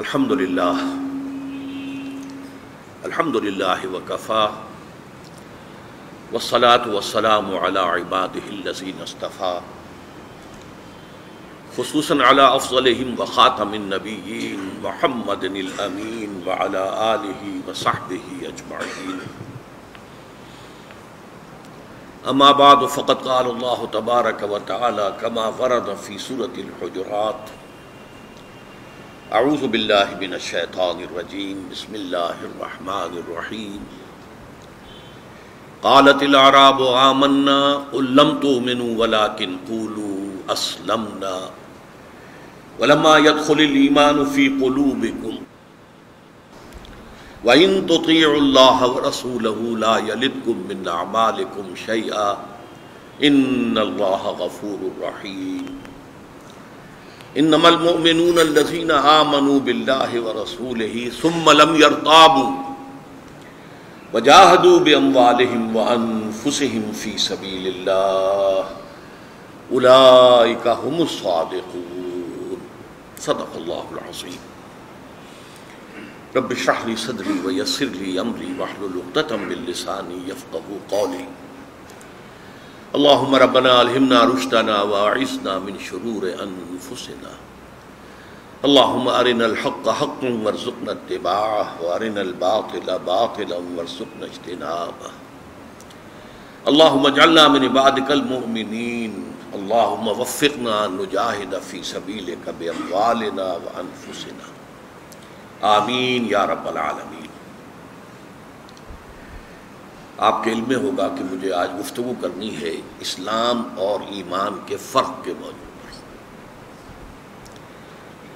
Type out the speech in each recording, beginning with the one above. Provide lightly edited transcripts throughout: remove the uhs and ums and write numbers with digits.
الحمد للہ وکفی والصلاة والسلام علی عبادہ الذین اصطفی خصوصاً علی افضلہم وخاتم النبیین محمد الامین وعلی آلہ وصحبہ اجمعین اما بعد فقد قال اللہ تبارک وتعالی کما ورد فی سورۃ الحجرات اعوذ باللہ من الشیطان الرجیم بسم اللہ الرحمن الرحیم قالت الاعراب آمنا قل لم تؤمنوا ولكن قولوا اسلمنا ولما يدخل الایمان فی قلوبکم وَإِن تُطِيعُوا اللَّهَ وَرَسُولَهُ لَا يَلِدْكُم مِّنْ أَعْمَالِكُمْ شَيْئًا إِنَّ اللَّهَ غَفُورٌ رَّحِيمٌ إِنَّمَا الْمُؤْمِنُونَ الَّذِينَ آمَنُوا بِاللَّهِ وَرَسُولِهِ ثُمَّ لَمْ يَرْتَابُوا وَجَاهَدُوا بِأَمْوَالِهِمْ وَأَنفُسِهِمْ فِي سَبِيلِ اللَّهِ أُولَٰئِكَ هُمُ الصَّادِقُونَ صدق اللہ العظیم رب اشرح لي صدری ویسر لي امری واحلل عقدۃ من لسانی یفقهوا قولی اللهم ربنا الہمنا رشدنا واعصمنا من شرور انفسنا اللهم ارنا الحق حقا وارزقنا اتباعه وارنا الباطل باطلا وارزقنا اجتنابه اللهم اجعلنا من عبادك المؤمنين اللهم وفقنا ان نجاهد في سبيلك باموالنا وانفسنا آمین یا رب العالمین۔ آپ کے علم میں ہوگا کہ مجھے آج گفتگو کرنی ہے اسلام اور ایمان کے فرق کے موضوع پر۔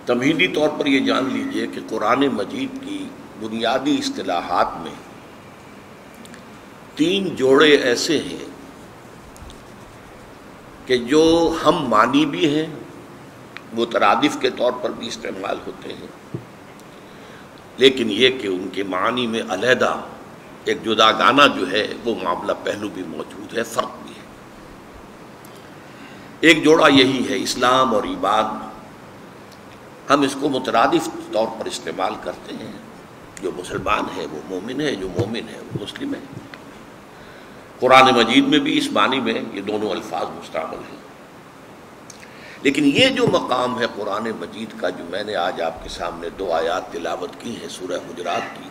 تمہیدی طور پر یہ جان لیجئے کہ قرآن مجید کی بنیادی اصطلاحات میں 3 جوڑے ایسے ہیں کہ جو ہم معنی بھی ہیں، مترادف کے طور پر بھی استعمال ہوتے ہیں، لیکن یہ کہ ان کے معنی میں علیحدہ ایک جداگانہ جو ہے وہ معاملہ پہلو بھی موجود ہے، فرق بھی ہے۔ ایک جوڑا یہی ہے اسلام اور ایمان، ہم اس کو مترادف طور پر استعمال کرتے ہیں، جو مسلمان ہے وہ مومن ہے، جو مومن ہے وہ مسلم ہے۔ قرآن مجید میں بھی اس معنی میں یہ دونوں الفاظ مستعمل ہیں، لیکن یہ جو مقام ہے قرآن مجید کا، جو میں نے آج آپ کے سامنے 2 آیات تلاوت کی ہیں سورہ حجرات کی،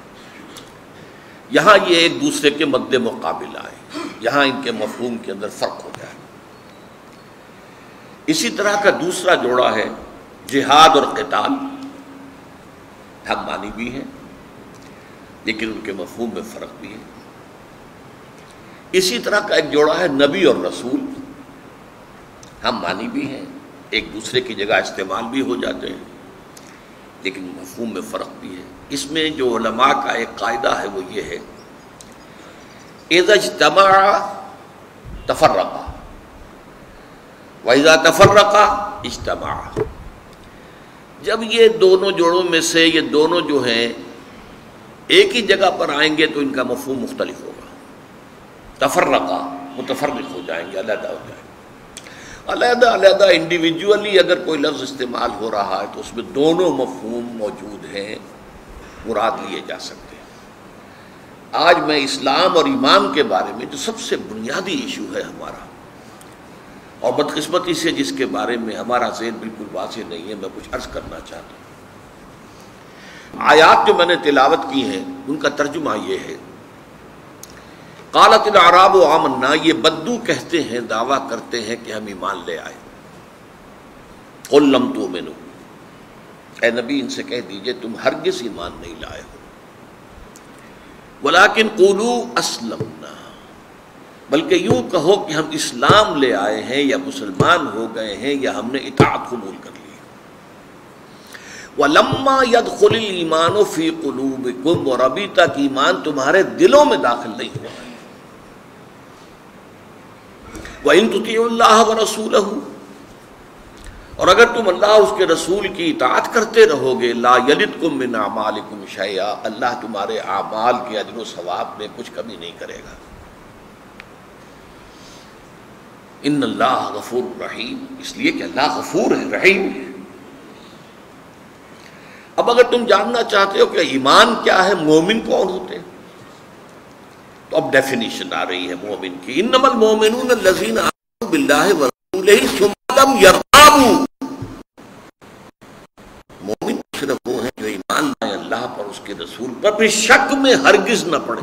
یہاں یہ ایک دوسرے کے مد مقابل آئے، یہاں ان کے مفہوم کے اندر فرق ہو جائے۔ اسی طرح کا دوسرا جوڑا ہے جہاد اور قتال، ہم معنی بھی ہیں لیکن ان کے مفہوم میں فرق بھی ہے۔ اسی طرح کا ایک جوڑا ہے نبی اور رسول، ہم معنی بھی ہیں، ایک دوسرے کی جگہ استعمال بھی ہو جاتے ہیں لیکن مفہوم میں فرق بھی ہے۔ اس میں جو علماء کا ایک قاعدہ ہے وہ یہ ہے اذا اجتمع تفرق واذا تفرق اجتمع، جب یہ دونوں جوڑوں میں سے یہ دونوں جو ہیں ایک ہی جگہ پر آئیں گے تو ان کا مفہوم مختلف ہوگا۔ تفرقہ متفرق ہو جائیں گے، علیحدہ ہو جائیں گے۔ علیحدہ علیحدہ انڈیویجولی اگر کوئی لفظ استعمال ہو رہا ہے تو اس میں دونوں مفہوم موجود ہیں، مراد لیے جا سکتے ہیں۔ آج میں اسلام اور ایمان کے بارے میں جو سب سے بنیادی ایشو ہے ہمارا، اور بدقسمتی سے جس کے بارے میں ہمارا ذہن بالکل واضح نہیں ہے، میں کچھ عرض کرنا چاہتا ہوں۔ آیات جو میں نے تلاوت کی ہیں ان کا ترجمہ یہ ہے، قالت الاعراب آمنا، یہ بدو کہتے ہیں، دعویٰ کرتے ہیں کہ ہم ایمان لے آئے۔ قل لم تؤمنوا، اے نبی ان سے کہہ دیجئے تم ہرگز ایمان نہیں لائے ہو، ولکن قولوا اسلمنا، بلکہ یوں کہو کہ ہم اسلام لے آئے ہیں یا مسلمان ہو گئے ہیں یا ہم نے اطاعت قبول کر لی۔ وَلَمَّا يَدْخُلِ الْإِيمَانُ فِي قُلُوبِكُمْ، اور ابھی تک ایمان تمہارے دلوں میں داخل نہیں ہوا ہے۔ وَإِن تُطِيعُوا اللَّهَ وَرَسُولَهُ، اور اگر تم اللہ اس کے رسول کی اطاعت کرتے رہو گے، لَا يَلِدْكُم مِّنْ أَعْمَالِكُمْ شَيْئًا، اللہ تمہارے اعمال کے اجر و ثواب میں کچھ کمی نہیں کرے گا۔ ان اللہ غفور رحیم، اس لیے کہ اللہ غفور ہے، رحیم ہے۔ اب اب اگر تم جاننا چاہتے ہو کہ ایمان کیا ہے، مومن کون ہوتے ہیں، تو اب ڈیفینیشن آ رہی ہے مومن کی. انما المؤمنون الذین آمنوا باللہ ورسولہ ثم لم یرتابوا. مومن صرف وہ ہیں جو ایمان لائے اللہ پر، اس کے رسول پر، پھر شک میں ہرگز نہ پڑے.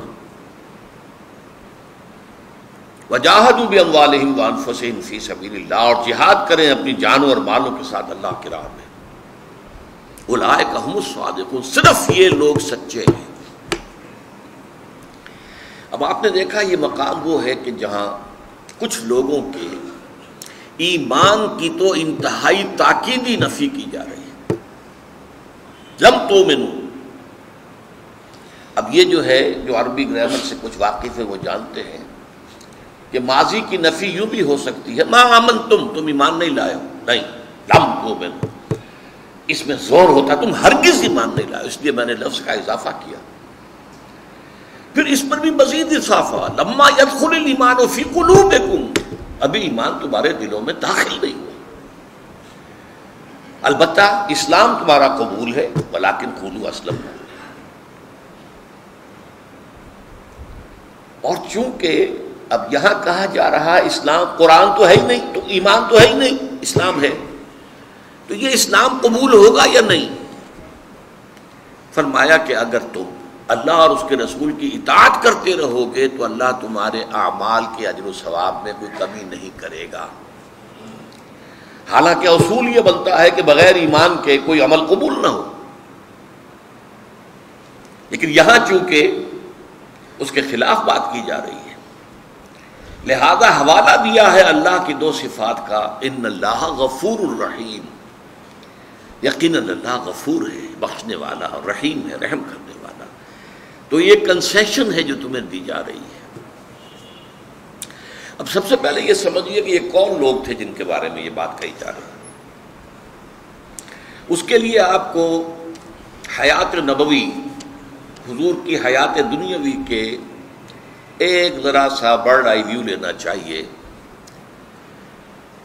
وجاہدوا باموالہم وانفسہم فی سبیل اللہ، اور جہاد کریں اپنی جانوں اور مالوں کے ساتھ اللہ کی راہ میں. اولئک ھم الصادقون، صرف یہ لوگ سچے ہیں. اب آپ نے دیکھا یہ مقام وہ ہے کہ جہاں کچھ لوگوں کے ایمان کی تو انتہائی تاکیدی نفی کی جا رہی ہے. لم تؤمنوا. اب یہ جو ہے، جو عربی گرامر سے کچھ واقف ہے وہ جانتے ہیں کہ ماضی کی نفی یوں بھی ہو سکتی ہے، ما آمنتم، تم ایمان نہیں لائے ہو. نہیں، لم تؤمنوا، اس میں زور ہوتا تم ہرگز ایمان نہیں لائے، اس لیے میں نے لفظ کا اضافہ کیا. پھر اس پر بھی مزید اضافہ، لما يدخل الایمان فی قلوبکم، ابھی ایمان تمہارے دلوں میں داخل نہیں ہوا. البتہ اسلام تمہارا قبول ہے، ولکن قولوا اسلمنا. اور چونکہ اب یہاں کہا جا رہا ہے اسلام، قرآن تو ہے ہی نہیں، تو ایمان تو ہے ہی نہیں، اسلام ہے، تو یہ اسلام قبول ہوگا یا نہیں؟ فرمایا کہ اگر تم اللہ اور اس کے رسول کی اطاعت کرتے رہو گے تو اللہ تمہارے اعمال کے اجر و ثواب میں کوئی کمی نہیں کرے گا. حالانکہ اصول یہ بنتا ہے کہ بغیر ایمان کے کوئی عمل قبول نہ ہو، لیکن یہاں چونکہ اس کے خلاف بات کی جا رہی ہے، لہذا حوالہ دیا ہے اللہ کی دو صفات کا، ان اللہ غفور الرحیم، یقیناً اللہ غفور ہے، بخشنے والا، اور رحیم ہے، رحم کرنے والا. تو یہ کنسیشن ہے جو تمہیں دی جا رہی ہے. اب سب سے پہلے یہ سمجھیے کہ یہ کون لوگ تھے جن کے بارے میں یہ بات کہی جا رہی ہے. اس کے لیے آپ کو حیات نبوی، حضور کی حیات دنیاوی کے ایک ذرا سا برڈ آئی ویو لینا چاہیے.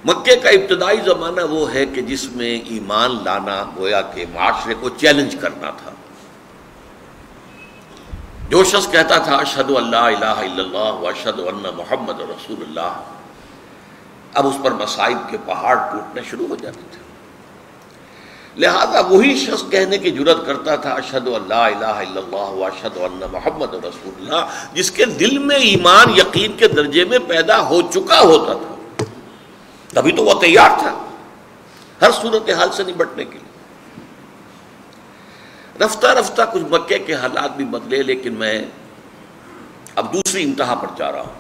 مکے کا ابتدائی زمانہ وہ ہے کہ جس میں ایمان لانا گویا کہ معاشرے کو چیلنج کرنا تھا. جو شخص کہتا تھا اشہد ان لا الہ الا اللہ واشہد ان محمد رسول اللہ، اب اس پر مصائب کے پہاڑ ٹوٹنے شروع ہو جاتے تھے. لہذا وہی شخص کہنے کی جرات کرتا تھا اشہد ان لا الہ الا اللہ واشہد ان محمد رسول اللہ، جس کے دل میں ایمان یقین کے درجے میں پیدا ہو چکا ہوتا تھا. تبھی تو وہ تیار تھا ہر صورتحال سے نمٹنے کے لیے. رفتہ رفتہ کچھ مکے کے حالات بھی بدلے، لیکن میں اب دوسری انتہا پر جا رہا ہوں.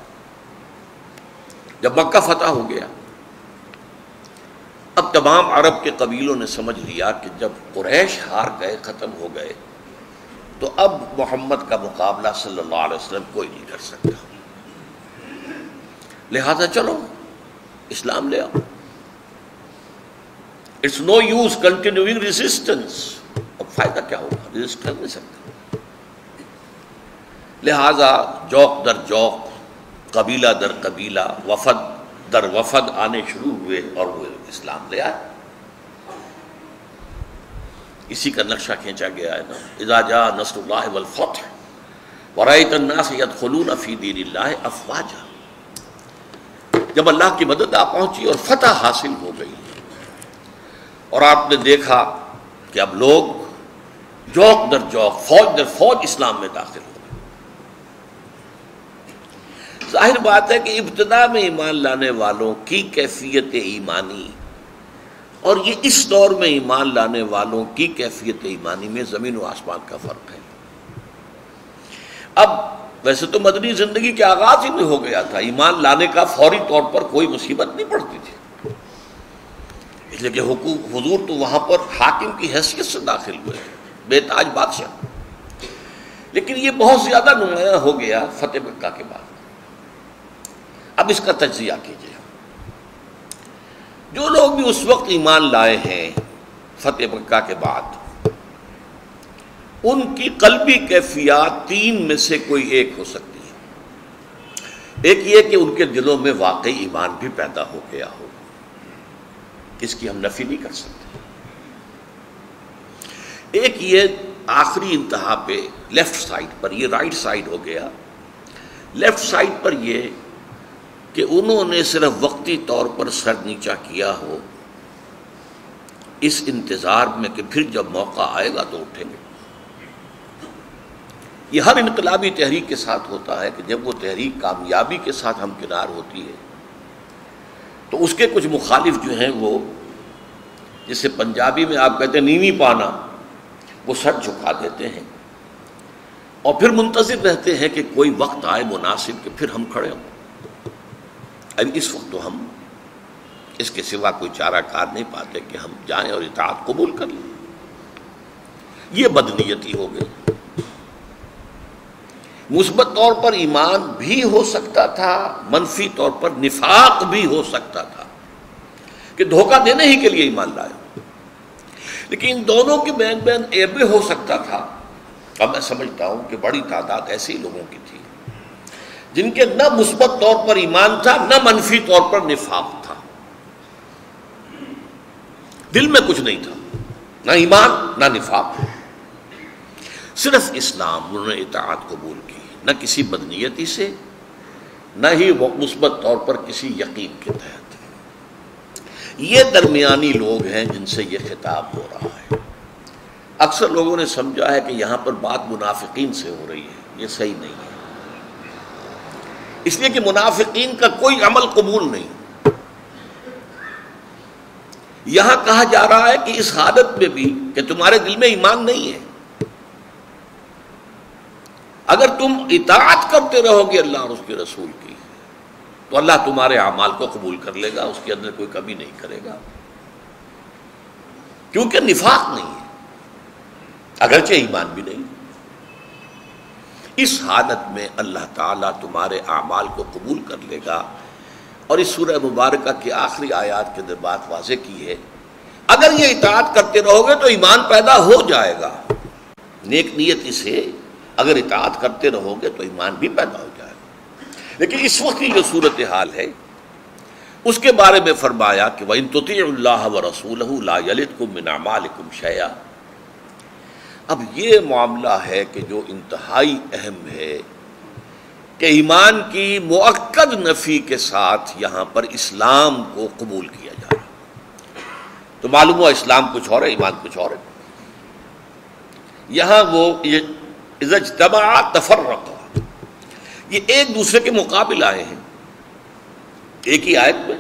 جب مکہ فتح ہو گیا، اب تمام عرب کے قبیلوں نے سمجھ لیا کہ جب قریش ہار گئے، ختم ہو گئے، تو اب محمد کا مقابلہ صلی اللہ علیہ وسلم کوئی نہیں کر سکتا. لہذا چلو اسلام لے آؤ. It's no use continuing resistance. اب فائدہ کیا ہوگا، ریزسٹ کر نہیں سکتے. لہذا جوق در جوق، قبیلہ در قبیلہ، وفد در وفد آنے شروع ہوئے اور وہ اسلام لے آئے. اسی کا نقشہ کھینچا گیا ہے نا، اذا جاء نصر اللہ والفتح ورأیت الناس يدخلون فی دین اللہ افواجا. جب اللہ کی مدد آ پہنچی اور فتح حاصل ہو گئی، اور آپ نے دیکھا کہ اب لوگ جوق در جوق، فوج در فوج اسلام میں داخل ہو گئے. ظاہر بات ہے کہ ابتدا میں ایمان لانے والوں کی کیفیت ایمانی اور یہ اس دور میں ایمان لانے والوں کی کیفیت ایمانی میں زمین و آسمان کا فرق ہے. اب ویسے تو مدنی زندگی کے آغاز ہی میں ہو گیا تھا، ایمان لانے کا فوری طور پر کوئی مصیبت نہیں پڑتی تھی، اس لیے کہ حضور تو وہاں پر حاکم کی حیثیت سے داخل ہوئے، بے تاج بادشاہ. لیکن یہ بہت زیادہ نمایاں ہو گیا فتح مکہ کے بعد. اب اس کا تجزیہ کیجیے. جو لوگ بھی اس وقت ایمان لائے ہیں فتح مکہ کے بعد، ان کی قلبی کیفیات تین میں سے کوئی ایک ہو سکتی ہے. ایک یہ کہ ان کے دلوں میں واقعی ایمان بھی پیدا ہو گیا ہو، اس کی ہم نفی نہیں کر سکتے. ایک یہ آخری انتہا پہ لیفٹ سائڈ پر، یہ رائٹ سائڈ ہو گیا، لیفٹ سائڈ پر یہ کہ انہوں نے صرف وقتی طور پر سر نیچا کیا ہو اس انتظار میں کہ پھر جب موقع آئے گا تو اٹھیں گے۔ یہ ہر انقلابی تحریک کے ساتھ ہوتا ہے کہ جب وہ تحریک کامیابی کے ساتھ ہمکنار ہوتی ہے تو اس کے کچھ مخالف جو ہیں وہ، جسے پنجابی میں آپ کہتے ہیں نیوی پانا، وہ سر جھکا دیتے ہیں اور پھر منتظر رہتے ہیں کہ کوئی وقت آئے مناسب کہ پھر ہم کھڑے ہوں۔ اب اس وقت تو ہم اس کے سوا کوئی چارہ کار نہیں پاتے کہ ہم جائیں اور اطاعت قبول کر لیں۔ یہ بدنیتی ہو گئی۔ مثبت طور پر ایمان بھی ہو سکتا تھا، منفی طور پر نفاق بھی ہو سکتا تھا کہ دھوکہ دینے ہی کے لیے ایمان لائے، لیکن ان دونوں کے بین بین ایبے ہو سکتا تھا۔ اب میں سمجھتا ہوں کہ بڑی تعداد ایسے ہی لوگوں کی تھی جن کے نہ مثبت طور پر ایمان تھا نہ منفی طور پر نفاق تھا، دل میں کچھ نہیں تھا، نہ ایمان نہ نفاق، صرف اسلام۔ انہوں نے اطاعت قبول کی، نہ کسی بدنیتی سے نہ ہی مثبت طور پر کسی یقین کے تحت۔ یہ درمیانی لوگ ہیں جن سے یہ خطاب ہو رہا ہے۔ اکثر لوگوں نے سمجھا ہے کہ یہاں پر بات منافقین سے ہو رہی ہے، یہ صحیح نہیں ہے، اس لیے کہ منافقین کا کوئی عمل قبول نہیں۔ یہاں کہا جا رہا ہے کہ اس حالت میں بھی کہ تمہارے دل میں ایمان نہیں ہے، اگر تم اطاعت کرتے رہو گے اللہ اور اس کے رسول کی تو اللہ تمہارے اعمال کو قبول کر لے گا، اس کے اندر کوئی کمی نہیں کرے گا، کیونکہ نفاق نہیں ہے اگرچہ ایمان بھی نہیں۔ اس حالت میں اللہ تعالیٰ تمہارے اعمال کو قبول کر لے گا۔ اور اس سورہ مبارکہ کی آخری آیات کے اندر بات واضح کی ہے، اگر یہ اطاعت کرتے رہو گے تو ایمان پیدا ہو جائے گا، نیک نیتی سے اگر اطاعت کرتے رہو گے تو ایمان بھی پیدا ہو جائے گا۔ لیکن اس وقت کی جو صورتحال ہے اس کے بارے میں فرمایا کہ وَإِن تُطِيعُوا اللَّهَ وَرَسُولَهُ لَا يَلِتْكُم مِّنْ أَعْمَالِكُمْ شَيْئًا۔ اب یہ معاملہ ہے کہ جو انتہائی اہم ہے کہ ایمان کی مؤکد نفی کے ساتھ یہاں پر اسلام کو قبول کیا جا رہا، تو معلوم ہوا اسلام کچھ اور ہے، ایمان کچھ اور ہے۔ یہاں وہ اذا اجتمعا تفرقا، یہ ایک دوسرے کے مقابل آئے ہیں ایک ہی آیت میں،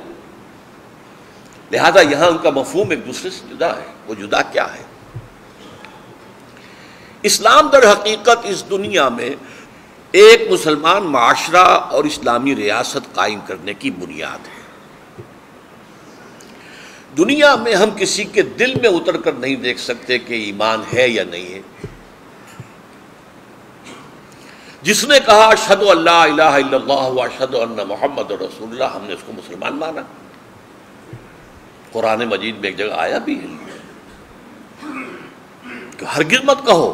لہذا یہاں ان کا مفہوم ایک دوسرے سے جدا ہے۔ وہ جدا کیا ہے؟ اسلام در حقیقت اس دنیا میں ایک مسلمان معاشرہ اور اسلامی ریاست قائم کرنے کی بنیاد ہے۔ دنیا میں ہم کسی کے دل میں اتر کر نہیں دیکھ سکتے کہ ایمان ہے یا نہیں ہے۔ جس نے کہا اشہد ان لا الہ الا اللہ واشہد ان محمد رسول اللہ، ہم نے اس کو مسلمان مانا۔ قرآن مجید میں ایک جگہ آیا بھی ہے کہ ہرگز مت کہو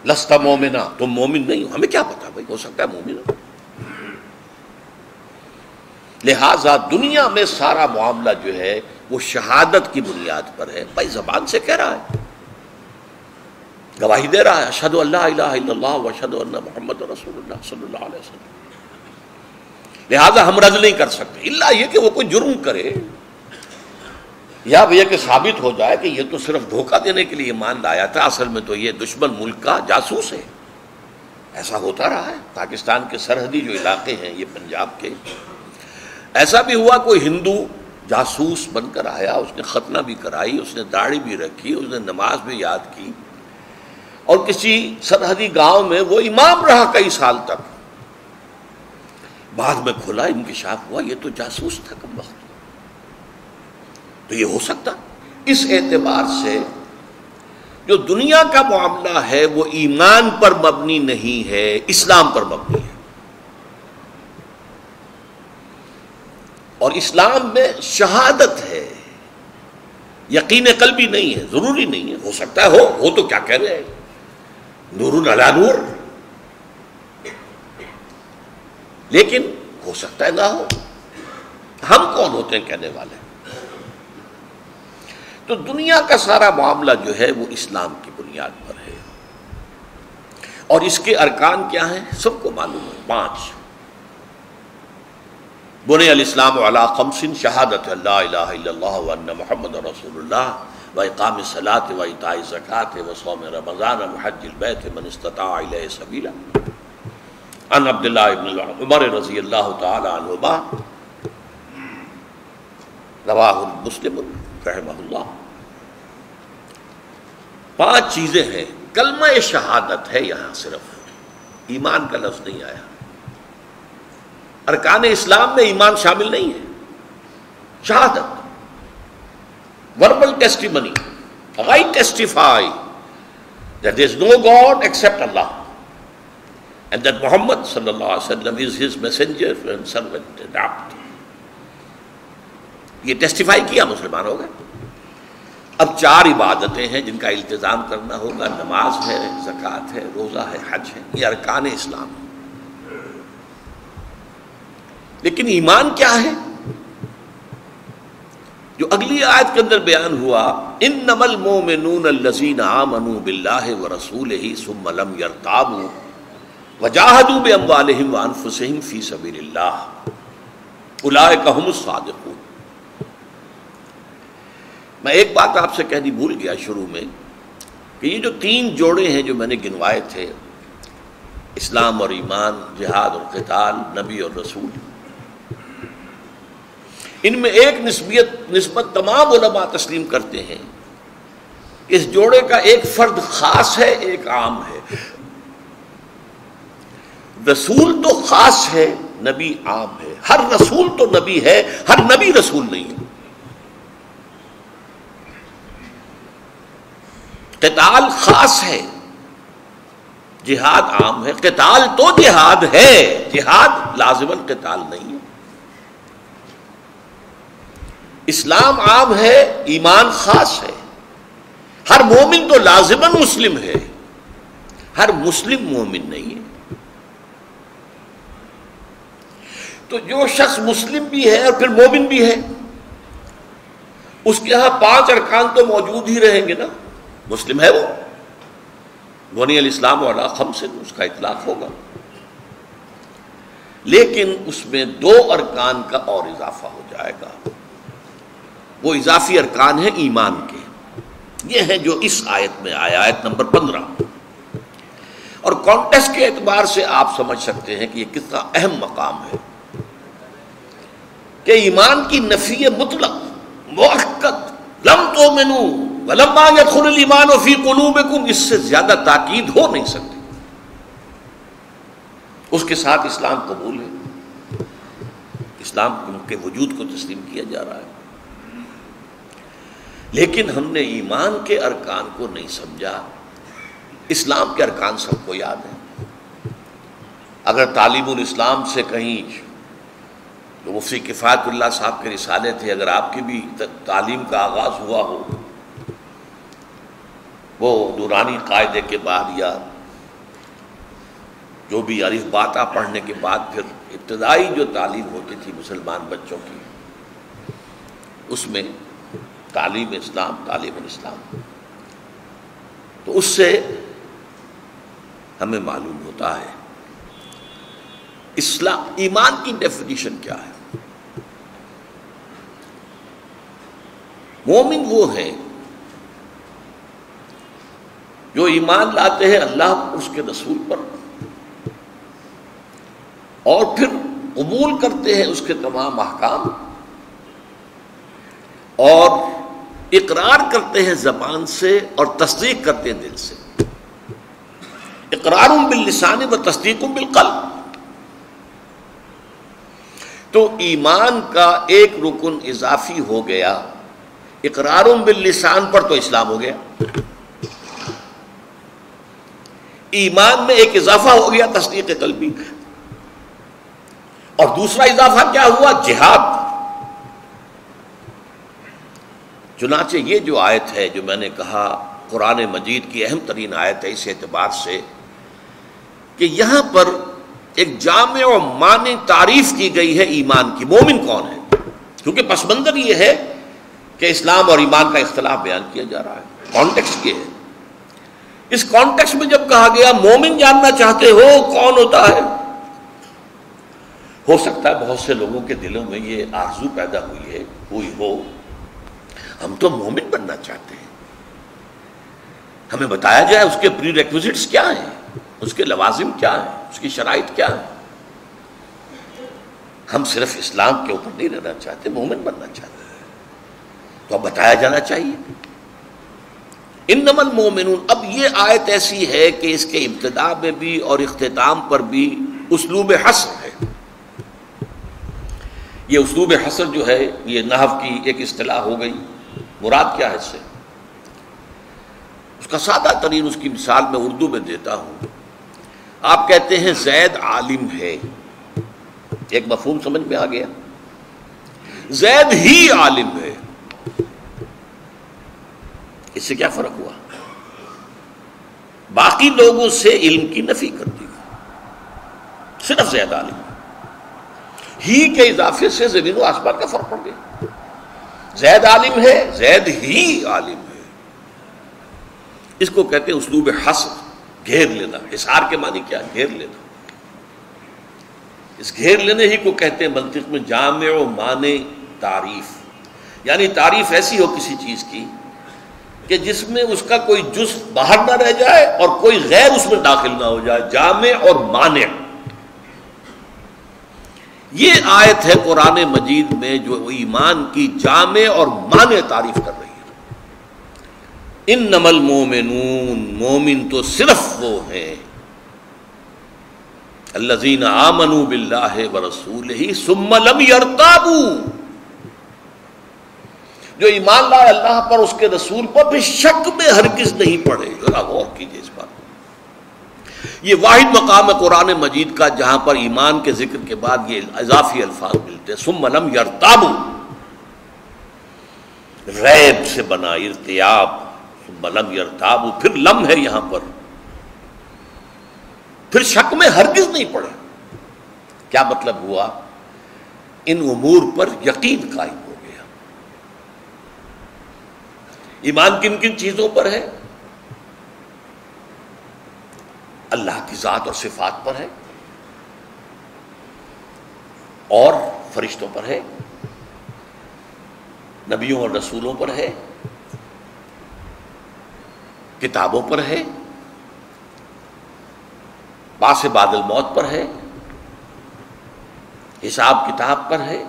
لست مومنا، تم مومن نہیں ہو، ہمیں کیا پتا بھائی، ہو سکتا ہے مومن ہو۔ لہذا دنیا میں سارا معاملہ جو ہے وہ شہادت کی بنیاد پر ہے۔ بھائی زبان سے کہہ رہا ہے، گواہی دے رہا ہے اشہد ان لا الہ الا اللہ واشہد ان محمد رسول اللہ صلی اللہ علیہ وسلم۔ لہذا ہم رد نہیں کر سکتے الا یہ کہ وہ کوئی جرم کرے یا یہ کہ ثابت ہو جائے کہ یہ تو صرف دھوکہ دینے کے لیے ایمان لایا تھا، اصل میں تو یہ دشمن ملک کا جاسوس ہے۔ ایسا ہوتا رہا ہے پاکستان کے سرحدی جو علاقے ہیں یہ پنجاب کے، ایسا بھی ہوا کوئی ہندو جاسوس بن کر آیا، اس نے ختنہ بھی کرائی، اس نے داڑھی بھی رکھی، اس نے نماز بھی یاد کی، اور کسی سرحدی گاؤں میں وہ امام رہا کئی سال تک۔ بعد میں کھلا انکشاف ہوا یہ تو جاسوس تھا کم وقت۔ تو یہ ہو سکتا، اس اعتبار سے جو دنیا کا معاملہ ہے وہ ایمان پر مبنی نہیں ہے، اسلام پر مبنی ہے۔ اور اسلام میں شہادت ہے، یقین قلبی نہیں ہے، ضروری نہیں ہے، ہو سکتا ہے ہو تو کیا کہہ رہے ہیں، نور علی نور، لیکن ہو سکتا ہے نہ ہو، ہم کون ہوتے ہیں کہنے والے۔ تو دنیا کا سارا معاملہ جو ہے وہ اسلام کی بنیاد پر ہے، اور اس کے ارکان کیا ہیں سب کو معلوم ہے، 5۔ بنی الاسلام علی 5: شہادت لا الہ الا اللہ وان محمد رسول اللہ واقام الصلاۃ وایتاء الزکاۃ وصوم رمضان وحج البیت من استطاع الیہ سبیلا۔ عن عبداللہ بن عمر رضی اللہ تعالی عنہما، رواہ مسلم رحمہ اللہ۔ 5 چیزیں ہیں، کلمہ شہادت ہے، یہاں صرف ایمان کا لفظ نہیں آیا۔ ارکان اسلام میں ایمان شامل نہیں ہے، شہادت، verbal testimony, I testify that there is no God except Allah and that Muhammad sallallahu alaihi wasallam is his messenger and servant and abd۔ یہ ٹیسٹیفائی کیا، مسلمان ہو گئے۔ اب 4 عبادتیں ہیں جن کا التزام کرنا ہوگا، نماز ہے، زکوٰۃ ہے، روزہ ہے، حج ہے، یہ ارکان اسلام ہے۔ لیکن ایمان کیا ہے؟ جو اگلی آیت کے اندر بیان ہوا، انما المؤمنون الذین آمنوا باللہ ورسولہ ثم لم یرتابوا وجاہدوا باموالہم وانفسہم فی سبیل اللہ اولئک ھم الصادقون۔ میں ایک بات آپ سے کہنی بھول گیا شروع میں، کہ یہ جو 3 جوڑے ہیں جو میں نے گنوائے تھے، اسلام اور ایمان، جہاد اور قتال، نبی اور رسول، ان میں ایک نسبت تمام علماء تسلیم کرتے ہیں، اس جوڑے کا ایک فرد خاص ہے، ایک عام ہے۔ رسول تو خاص ہے، نبی عام ہے۔ ہر رسول تو نبی ہے، ہر نبی رسول نہیں ہے۔ قتال خاص ہے، جہاد عام ہے۔ قتال تو جہاد ہے، جہاد لازماً قتال نہیں ہے۔ اسلام عام ہے، ایمان خاص ہے۔ ہر مومن تو لازماً مسلم ہے، ہر مسلم مومن نہیں ہے۔ تو جو شخص مسلم بھی ہے اور پھر مومن بھی ہے، اس کے ہاں 5 ارکان تو موجود ہی رہیں گے نا، مسلم ہے وہ، بنی الاسلام علی 5 اس کا اطلاق ہوگا۔ لیکن اس میں 2 ارکان کا اور اضافہ ہو جائے گا، وہ اضافی ارکان ہیں ایمان کے۔ یہ ہے جو اس آیت میں آیا، آیت نمبر 15۔ اور کانٹیکسٹ کے اعتبار سے آپ سمجھ سکتے ہیں کہ یہ کتنا اہم مقام ہے، کہ ایمان کی نفی مطلق مؤکد، لم تؤمنوا ولما يدخل الایمان فی قلوبکم، اس سے زیادہ تاکید ہو نہیں سکتی۔ اس کے ساتھ اسلام قبول ہے، اسلام کے وجود کو تسلیم کیا جا رہا ہے۔ لیکن ہم نے ایمان کے ارکان کو نہیں سمجھا۔ اسلام کے ارکان سب کو یاد ہیں۔ اگر تعلیم الاسلام سے کہیں، جو مفتی کفایت اللہ صاحب کے رسالے تھے، اگر آپ کی بھی تعلیم کا آغاز ہوا ہو، وہ نورانی قاعدے کے بعد یا جو بھی الف باتا پڑھنے کے بعد پھر ابتدائی جو تعلیم ہوتی تھی مسلمان بچوں کی، اس میں تعلیم اسلام، تعلیم الاسلام، تو اس سے ہمیں معلوم ہوتا ہے اسلام، ایمان کی ڈیفینیشن کیا ہے۔ مومن وہ ہیں جو ایمان لاتے ہیں اللہ، اس کے رسول پر، اور پھر قبول کرتے ہیں اس کے تمام احکام، اور اقرار کرتے ہیں زبان سے اور تصدیق کرتے ہیں دل سے۔ اقرار باللسان و تصدیق بالقلب۔ تو ایمان کا ایک رکن اضافی ہو گیا، اقرار باللسان پر تو اسلام ہو گیا۔ ایمان میں ایک اضافہ ہو گیا تصدیق قلبی، اور دوسرا اضافہ کیا ہوا؟ جہاد۔ چنانچہ یہ جو آیت ہے، جو میں نے کہا قرآن مجید کی اہم ترین آیت ہے اس اعتبار سے کہ یہاں پر ایک جامع و مانع تعریف کی گئی ہے ایمان کی۔ مومن کون ہے؟ کیونکہ پس منظر یہ ہے کہ اسلام اور ایمان کا اختلاف بیان کیا جا رہا ہے. کانٹیکسٹ یہ ہے. اس کانٹیکسٹ میں جب کہا گیا مومن جاننا چاہتے ہو کون ہوتا ہے، ہو سکتا ہے بہت سے لوگوں کے دلوں میں یہ آرزو پیدا ہوئی ہو ہم تو مومن بننا چاہتے ہیں، ہمیں بتایا جائے اس کے پری ریکوزٹس کیا ہیں، اس کے لوازم کیا ہیں، اس کی شرائط کیا ہیں. ہم صرف اسلام کے اوپر نہیں رہنا چاہتے، مومن بننا چاہتے ہیں، تو اب بتایا جانا چاہیے. انما المومنون، اب یہ آیت ایسی ہے کہ اس کے ابتدا میں بھی اور اختتام پر بھی اسلوب حصر ہے. یہ اسلوب حصر جو ہے یہ نحو کی ایک اصطلاح ہو گئی. مراد کیا ہے اس سے؟ اس کا سادہ ترین اس کی مثال میں اردو میں دیتا ہوں. آپ کہتے ہیں زید عالم ہے، ایک مفہوم سمجھ میں آ گیا. زید ہی عالم ہے، اس سے کیا فرق ہوا؟ باقی لوگوں سے علم کی نفی کر دی، صرف زید عالم ہے. ہی کے اضافے سے زمین و آسمان کا فرق پڑ گیا. زید عالم ہے، زید ہی عالم ہے. اس کو کہتے ہیں اسلوب حصر، گھیر لینا. حصار کے معنی کیا؟ گھیر لینا. اس گھیر لینے ہی کو کہتے ہیں منطق میں جامع و مانع تعریف. یعنی تعریف ایسی ہو کسی چیز کی کہ جس میں اس کا کوئی جزء باہر نہ رہ جائے اور کوئی غیر اس میں داخل نہ ہو جائے. جامع اور مانع، یہ آیت ہے قرآن مجید میں جو ایمان کی جامع اور مانع تعریف کر رہی ہے. انما المومنون، مومن تو صرف وہ ہیں الذین آمنوا باللہ ورسولہ ثم لم یرتابوا، جو ایمان لائے اللہ پر، اس کے رسول پر، پھر شک میں ہرگز نہیں پڑے. ذرا غور کیجیے اس بات. یہ واحد مقام ہے قرآن مجید کا جہاں پر ایمان کے ذکر کے بعد یہ اضافی الفاظ ملتے ہیں. ثم لم یرتابوا، ریب سے بنا ارتیاب. ثم لم یرتابوا، پھر لم ہے یہاں پر، پھر شک میں ہرگز نہیں پڑے. کیا مطلب ہوا؟ ان امور پر یقین قائم ہو گیا. ایمان کن کن چیزوں پر ہے؟ اللہ کی ذات اور صفات پر ہے، اور فرشتوں پر ہے، نبیوں اور رسولوں پر ہے، کتابوں پر ہے، باس بعد الموت پر ہے، حساب کتاب پر ہے،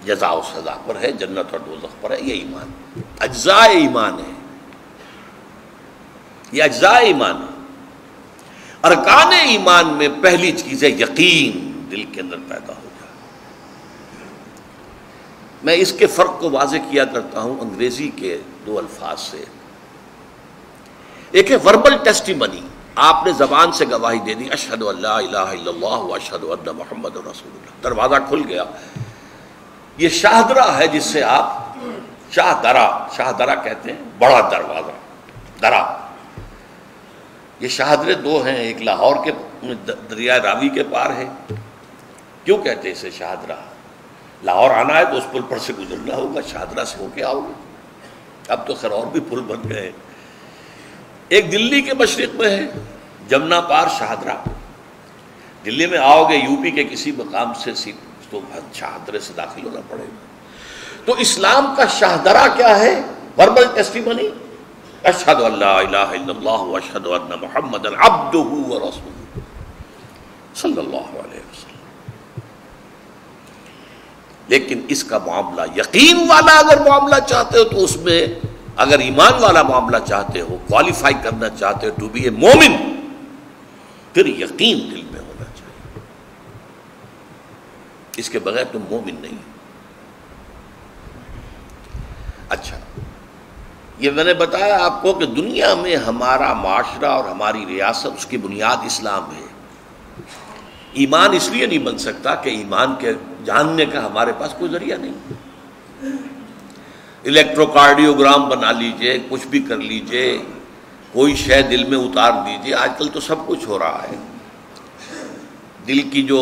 جزا و سزا پر ہے، جنت اور دوزخ پر ہے. یہ ایمان اجزاء ایمان ہے. یہ اجزاء ایمان ہے. ارکان ایمان میں پہلی چیز ہے یقین، دل کے اندر پیدا ہو جائے. میں اس کے فرق کو واضح کیا کرتا ہوں انگریزی کے دو الفاظ سے. ایک ہے وربل ٹیسٹیمنی، آپ نے زبان سے گواہی دے دی، اشہد ان لا الہ الا اللہ واشہد ان محمد رسول اللہ، دروازہ کھل گیا. یہ شاہدرہ ہے جس سے آپ شاہدرہ کہتے ہیں، بڑا دروازہ، درا. یہ شاہدرے دو ہیں، ایک لاہور کے دریائے راوی کے پار ہے. کیوں کہتے ہیں اسے شاہدرہ؟ لاہور آنا ہے تو اس پل پر سے گزرنا ہوگا، شاہدرہ سے ہو کے آؤ گے. اب تو خیر اور بھی پل بن گئے. ایک دلی کے مشرق میں ہے، جمنا پار شاہدرہ. دلی میں آؤ گے یو پی کے کسی مقام سے تو شاہدرے سے داخل ہونا پڑے گا. تو اسلام کا شاہدرہ کیا ہے؟ وربل ٹیسٹیمنی، اشہد ان لا الہ الا اللہ واشہد ان محمد عبدہ ورسولہ صلی اللہ علیہ وسلم. لیکن اس کا معاملہ یقین والا اگر معاملہ چاہتے ہو تو اس میں اگر ایمان والا معاملہ چاہتے ہو، کوالیفائی کرنا چاہتے ہو ٹو بی اے مومن، پھر یقین دل میں ہونا چاہیے. اس کے بغیر تم مومن نہیں. اچھا، یہ میں نے بتایا آپ کو کہ دنیا میں ہمارا معاشرہ اور ہماری ریاست، اس کی بنیاد اسلام ہے. ایمان اس لیے نہیں بن سکتا کہ ایمان کے جاننے کا ہمارے پاس کوئی ذریعہ نہیں. الیکٹروکارڈیوگرام بنا لیجئے، کچھ بھی کر لیجئے، کوئی شے دل میں اتار دیجئے. آج کل تو سب کچھ ہو رہا ہے. دل کی جو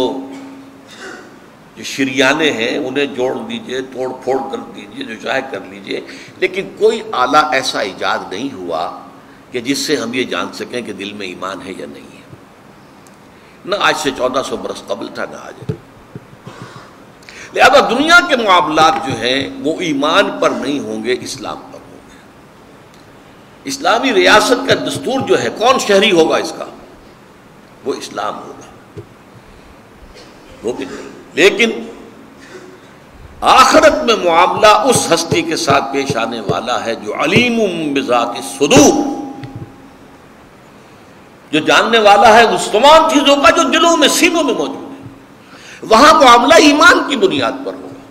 جو شریانے ہیں انہیں جوڑ دیجئے، توڑ پھوڑ کر دیجئے، جو چاہے کر لیجئے، لیکن کوئی آلہ ایسا ایجاد نہیں ہوا کہ جس سے ہم یہ جان سکیں کہ دل میں ایمان ہے یا نہیں ہے۔ نہ آج سے 1400 برس قبل تھا، نہ آج۔ لہذا دنیا کے معاملات جو ہیں وہ ایمان پر نہیں ہوں گے، اسلام پر ہوں گے۔ اسلامی ریاست کا دستور جو ہے، کون شہری ہوگا اس کا؟ وہ اسلام ہوگا، وہ بھی نہیں۔ لیکن آخرت میں معاملہ اس ہستی کے ساتھ پیش آنے والا ہے جو علیم بذات الصدور، جو جاننے والا ہے اس تمام چیزوں کا جو دلوں میں، سینوں میں موجود ہے۔ وہاں معاملہ ایمان کی بنیاد پر ہوگا۔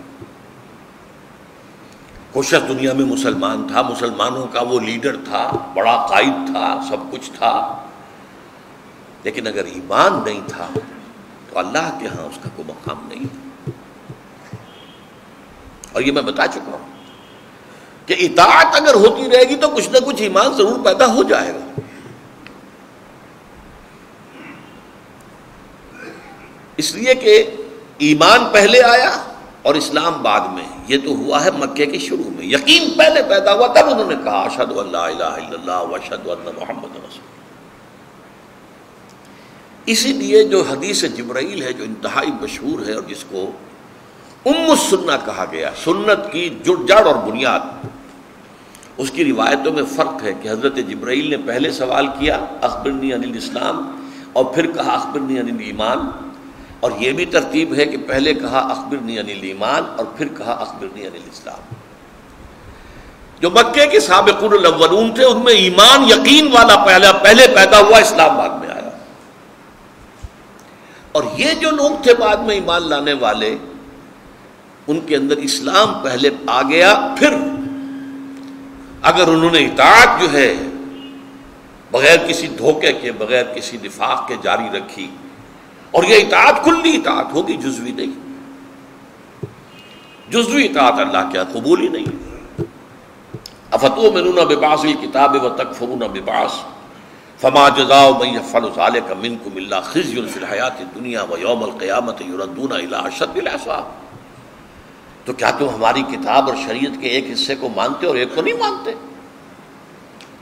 کوئی شخص دنیا میں مسلمان تھا، مسلمانوں کا وہ لیڈر تھا، بڑا قائد تھا، سب کچھ تھا، لیکن اگر ایمان نہیں تھا تو اللہ کے ہاں اس کا کوئی مقام نہیں ہے۔ اور یہ میں بتا چکا ہوں کہ اطاعت اگر ہوتی رہے گی تو کچھ نہ کچھ ایمان ضرور پیدا ہو جائے گا۔ اس لیے کہ ایمان پہلے آیا اور اسلام بعد میں۔ یہ تو ہوا ہے مکے کے شروع میں، یقین پہلے پیدا ہوا، تب انہوں نے کہا اشہد ان لا الہ الا اللہ واشہد ان محمد رسول۔ اسی لیے جو حدیث جبرائیل ہے جو انتہائی مشہور ہے اور جس کو ام السنہ کہا گیا، سنت کی جڑ اور بنیاد، اس کی روایتوں میں فرق ہے کہ حضرت جبرائیل نے پہلے سوال کیا اخبرنی عن الاسلام، اور پھر کہا اخبرنی عن الایمان، اور یہ بھی ترتیب ہے کہ پہلے کہا اخبرنی عن الایمان اور پھر کہا اخبرنی عن الاسلام۔ جو مکے کے سابقون الاولون تھے ان میں ایمان یقین والا پہلے پیدا ہوا، اسلام بعد میں آیا۔ اور یہ جو لوگ تھے بعد میں ایمان لانے والے، ان کے اندر اسلام پہلے آ گیا، پھر اگر انہوں نے اطاعت جو ہے بغیر کسی دھوکے کے، بغیر کسی نفاق کے جاری رکھی، اور یہ اطاعت کلی اطاعت ہوگی، جزوی نہیں۔ جزوی اطاعت اللہ کے قبول ہی نہیں۔ افتؤمنون ببعض الکتاب وتکفرون ببعض فما جزاء من يفعل ذلك منكم الا خزي في الحياة الدنيا ويوم القيامة يردون الى اشد العذاب۔ تو کیا تم ہماری کتاب اور شریعت کے ایک حصے کو مانتے اور ایک کو نہیں مانتے؟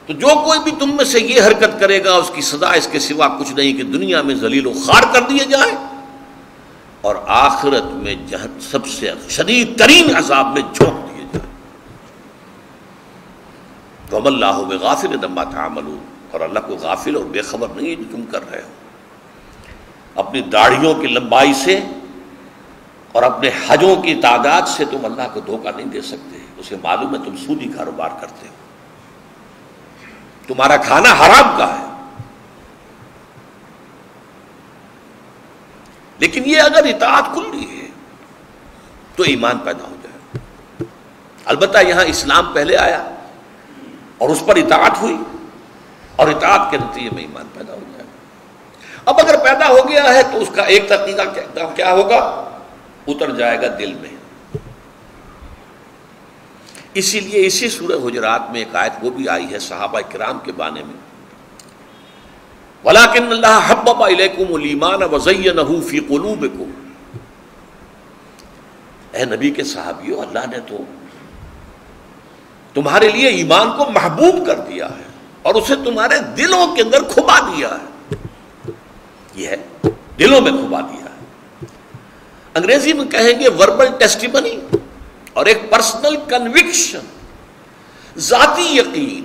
تو جو کوئی بھی تم میں سے یہ حرکت کرے گا اس کی سزا اس کے سوا کچھ نہیں کہ دنیا میں ذلیل و خوار کر دیے جائیں اور آخرت میں سب سے شدید ترین عذاب میں جھونک دیے جائیں۔ وَمَا اللَّهُ بِغَافِلٍ عَمَّا تَعْمَلُونَ، اور اللہ کو غافل اور بے خبر نہیں ہے جو تم کر رہے ہو۔ اپنی داڑھیوں کی لمبائی سے اور اپنے حجوں کی تعداد سے تم اللہ کو دھوکہ نہیں دے سکتے۔ اسے معلوم ہے تم سودی کاروبار کرتے ہو، تمہارا کھانا حرام کا ہے، لیکن یہ اگر اطاعت کلی ہے تو ایمان پیدا ہو جائے۔ البتہ یہاں اسلام پہلے آیا اور اس پر اطاعت ہوئی، اور اطاعت کے نتیجے میں ایمان پیدا ہو جائے۔ اب اگر پیدا ہو گیا ہے تو اس کا ایک طریقہ کیا ہوگا؟ اتر جائے گا دل میں۔ اسی لیے اسی سورہ حجرات میں ایک آیت وہ بھی آئی ہے صحابہ کرام کے بارے میں، وَلَٰكِنَّ اللَّهَ حَبَّبَ إِلَيْكُمُ الْإِيمَانَ وَزَيَّنَهُ فِي قُلُوبِكُمْ۔ اے نبی کے صحابیوں، اللہ نے تو تمہارے لیے ایمان کو محبوب کر دیا ہے اور اسے تمہارے دلوں کے اندر کھبا دیا ہے۔ یہ ہے دلوں میں کھبا دیا ہے۔ انگریزی میں کہیں گے وربل ٹیسٹیمنی، اور ایک پرسنل کنوکشن، ذاتی یقین۔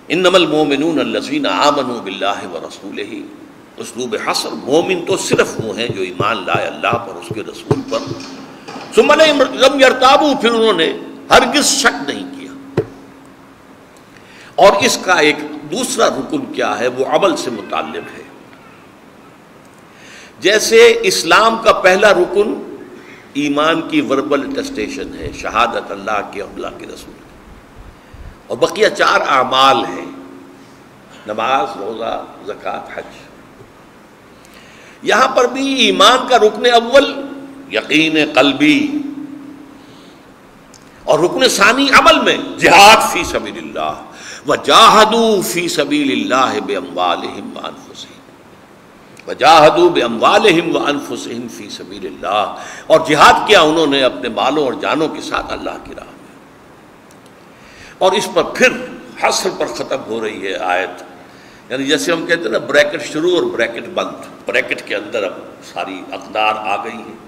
انما المؤمنون الذین آمنوا باللہ ورسولہ، اسلوب حصر، مومن تو صرف وہ ہیں جو ایمان لائے اللہ پر، اس کے رسول پر، ثم لم یرتابوا، پھر انہوں نے ہرگز شک نہیں کیا۔ اور اس کا ایک دوسرا رکن کیا ہے؟ وہ عمل سے متعلق ہے۔ جیسے اسلام کا پہلا رکن ایمان کی وربل اٹیسٹیشن ہے، شہادت اللہ کے اور اللہ کے رسول کی، اور بقیہ 4 اعمال ہیں، نماز، روزہ، زکوٰۃ، حج۔ یہاں پر بھی ایمان کا رکن اول یقین قلبی، اور رکن ثانی عمل میں جہاد فی سبیل اللہ، وجاہدوا فی سبیل اللہ باموالہم وانفسہم۔ وجاہدوا باموالہم وانفسہم فی سبیل اللہ، اور جہاد کیا انہوں نے اپنے مالوں اور جانوں کے ساتھ اللہ کی راہ میں۔ اور اس پر پھر حصر پر ختم ہو رہی ہے آیت، یعنی جیسے ہم کہتے ہیں نا بریکٹ شروع اور بریکٹ بند، بریکٹ کے اندر اب ساری اقدار آ گئی ہیں،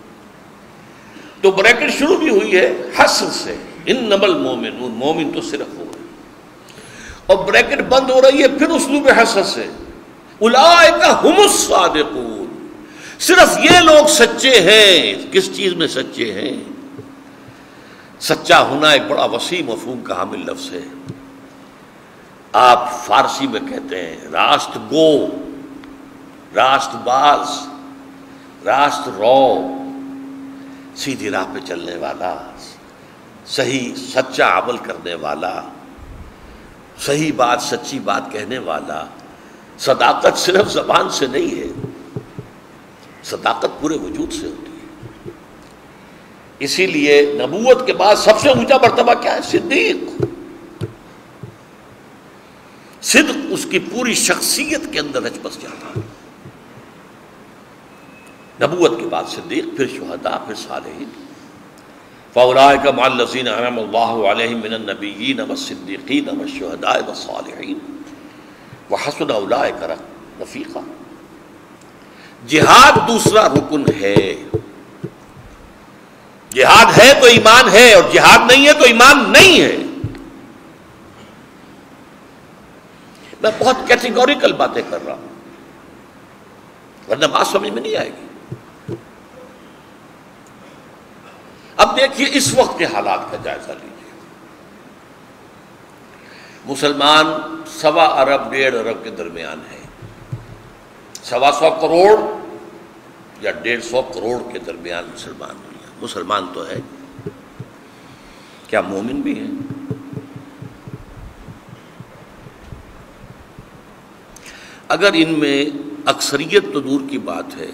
تو بریکٹ شروع بھی ہوئی ہے حصر سے، انما المؤمنون، مومن تو صرف ہو گئے، اور بریکٹ بند ہو رہی ہے پھر اسلوب حصر سے، اولئک ھم الصادقون، صرف یہ لوگ سچے ہیں۔ کس چیز میں سچے ہیں؟ سچا ہونا ایک بڑا وسیع مفہوم کا حامل لفظ ہے۔ آپ فارسی میں کہتے ہیں راست گو، راست باز، راست رو، سیدھی راہ پہ چلنے والا، صحیح سچا عمل کرنے والا، صحیح بات سچی بات کہنے والا۔ صداقت صرف زبان سے نہیں ہے، صداقت پورے وجود سے ہوتی ہے۔ اسی لیے نبوت کے بعد سب سے اونچا مرتبہ کیا ہے؟ صدیق۔ صدق اس کی پوری شخصیت کے اندر رچ بس جاتا ہے۔ نبوت کے بعد صدیق، پھر شہداء، پھر صالحین۔ فاولئک مع الذین انعم اللہ علیہم من النبیین والصدیقین والشہداء والصالحین وحسن اولئک رفیقا۔ جہاد دوسرا رکن ہے۔ جہاد ہے تو ایمان ہے، اور جہاد نہیں ہے تو ایمان نہیں ہے۔ میں بہت کیٹیگوریکل باتیں کر رہا ہوں، ورنہ بات سمجھ میں نہیں آئے گی۔ اب دیکھیے اس وقت کے حالات کا جائزہ لیجیے۔ مسلمان 1.25 ارب 1.5 ارب کے درمیان ہے، 125 کروڑ یا 150 کروڑ کے درمیان مسلمان دنیا۔ مسلمان تو ہے، کیا مومن بھی ہیں؟ اگر ان میں اکثریت تو دور کی بات ہے،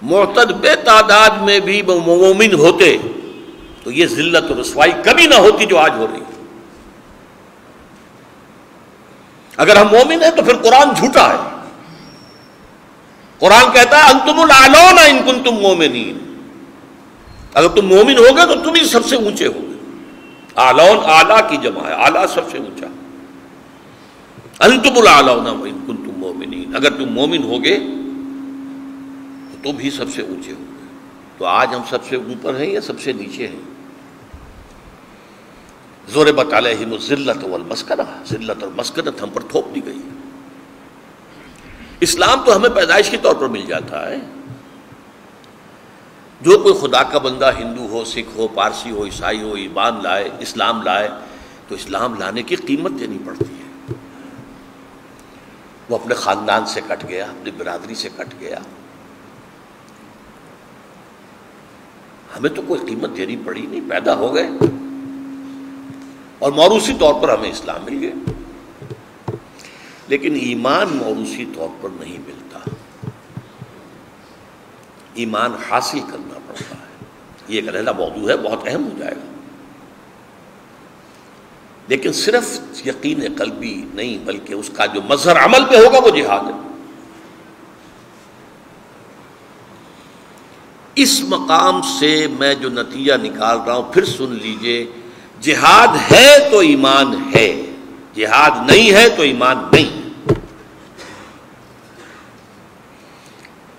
معتد بے تعداد میں بھی مومن ہوتے تو یہ ذلت و رسوائی کبھی نہ ہوتی جو آج ہو رہی ہے۔ اگر ہم مومن ہیں تو پھر قرآن جھوٹا ہے۔ قرآن کہتا ہے انتم الاعلون ان کنتم مومنین، اگر تم مومن ہوگے تو تم ہی سب سے اونچے ہوگے۔ اعلون اعلیٰ کی جمع ہے، اعلیٰ سب سے اونچا۔ انتم الاعلون ان کنتم مومنین، اگر تم مومن ہوگے تو تم ہی سب سے اونچے ہوگے۔ تو آج ہم سب سے اوپر ہیں یا سب سے نیچے ہیں؟ ضربت علیہم الذلۃ والمسکنہ، ذلت اور مسکنت ہم پر تھوپ دی گئی۔ اسلام تو ہمیں پیدائش کے طور پر مل جاتا ہے۔ جو کوئی خدا کا بندہ ہندو ہو، سکھ ہو، پارسی ہو، عیسائی ہو، ایمان لائے، اسلام لائے، تو اسلام لانے کی قیمت دینی پڑتی ہے۔ وہ اپنے خاندان سے کٹ گیا، اپنی برادری سے کٹ گیا، ہمیں تو کوئی قیمت دینی پڑی نہیں، پیدا ہو گئے اور موروثی طور پر ہمیں اسلام مل گیا۔ لیکن ایمان موروثی طور پر نہیں ملتا، ایمان حاصل کرنا پڑتا ہے۔ یہ ایک علیحدہ موضوع ہے، بہت اہم ہو جائے گا۔ لیکن صرف یقین قلبی نہیں، بلکہ اس کا جو مظہر عمل پہ ہوگا وہ جہاد ہے۔ اس مقام سے میں جو نتیجہ نکال رہا ہوں پھر سن لیجئے، جہاد ہے تو ایمان ہے، جہاد نہیں ہے تو ایمان نہیں۔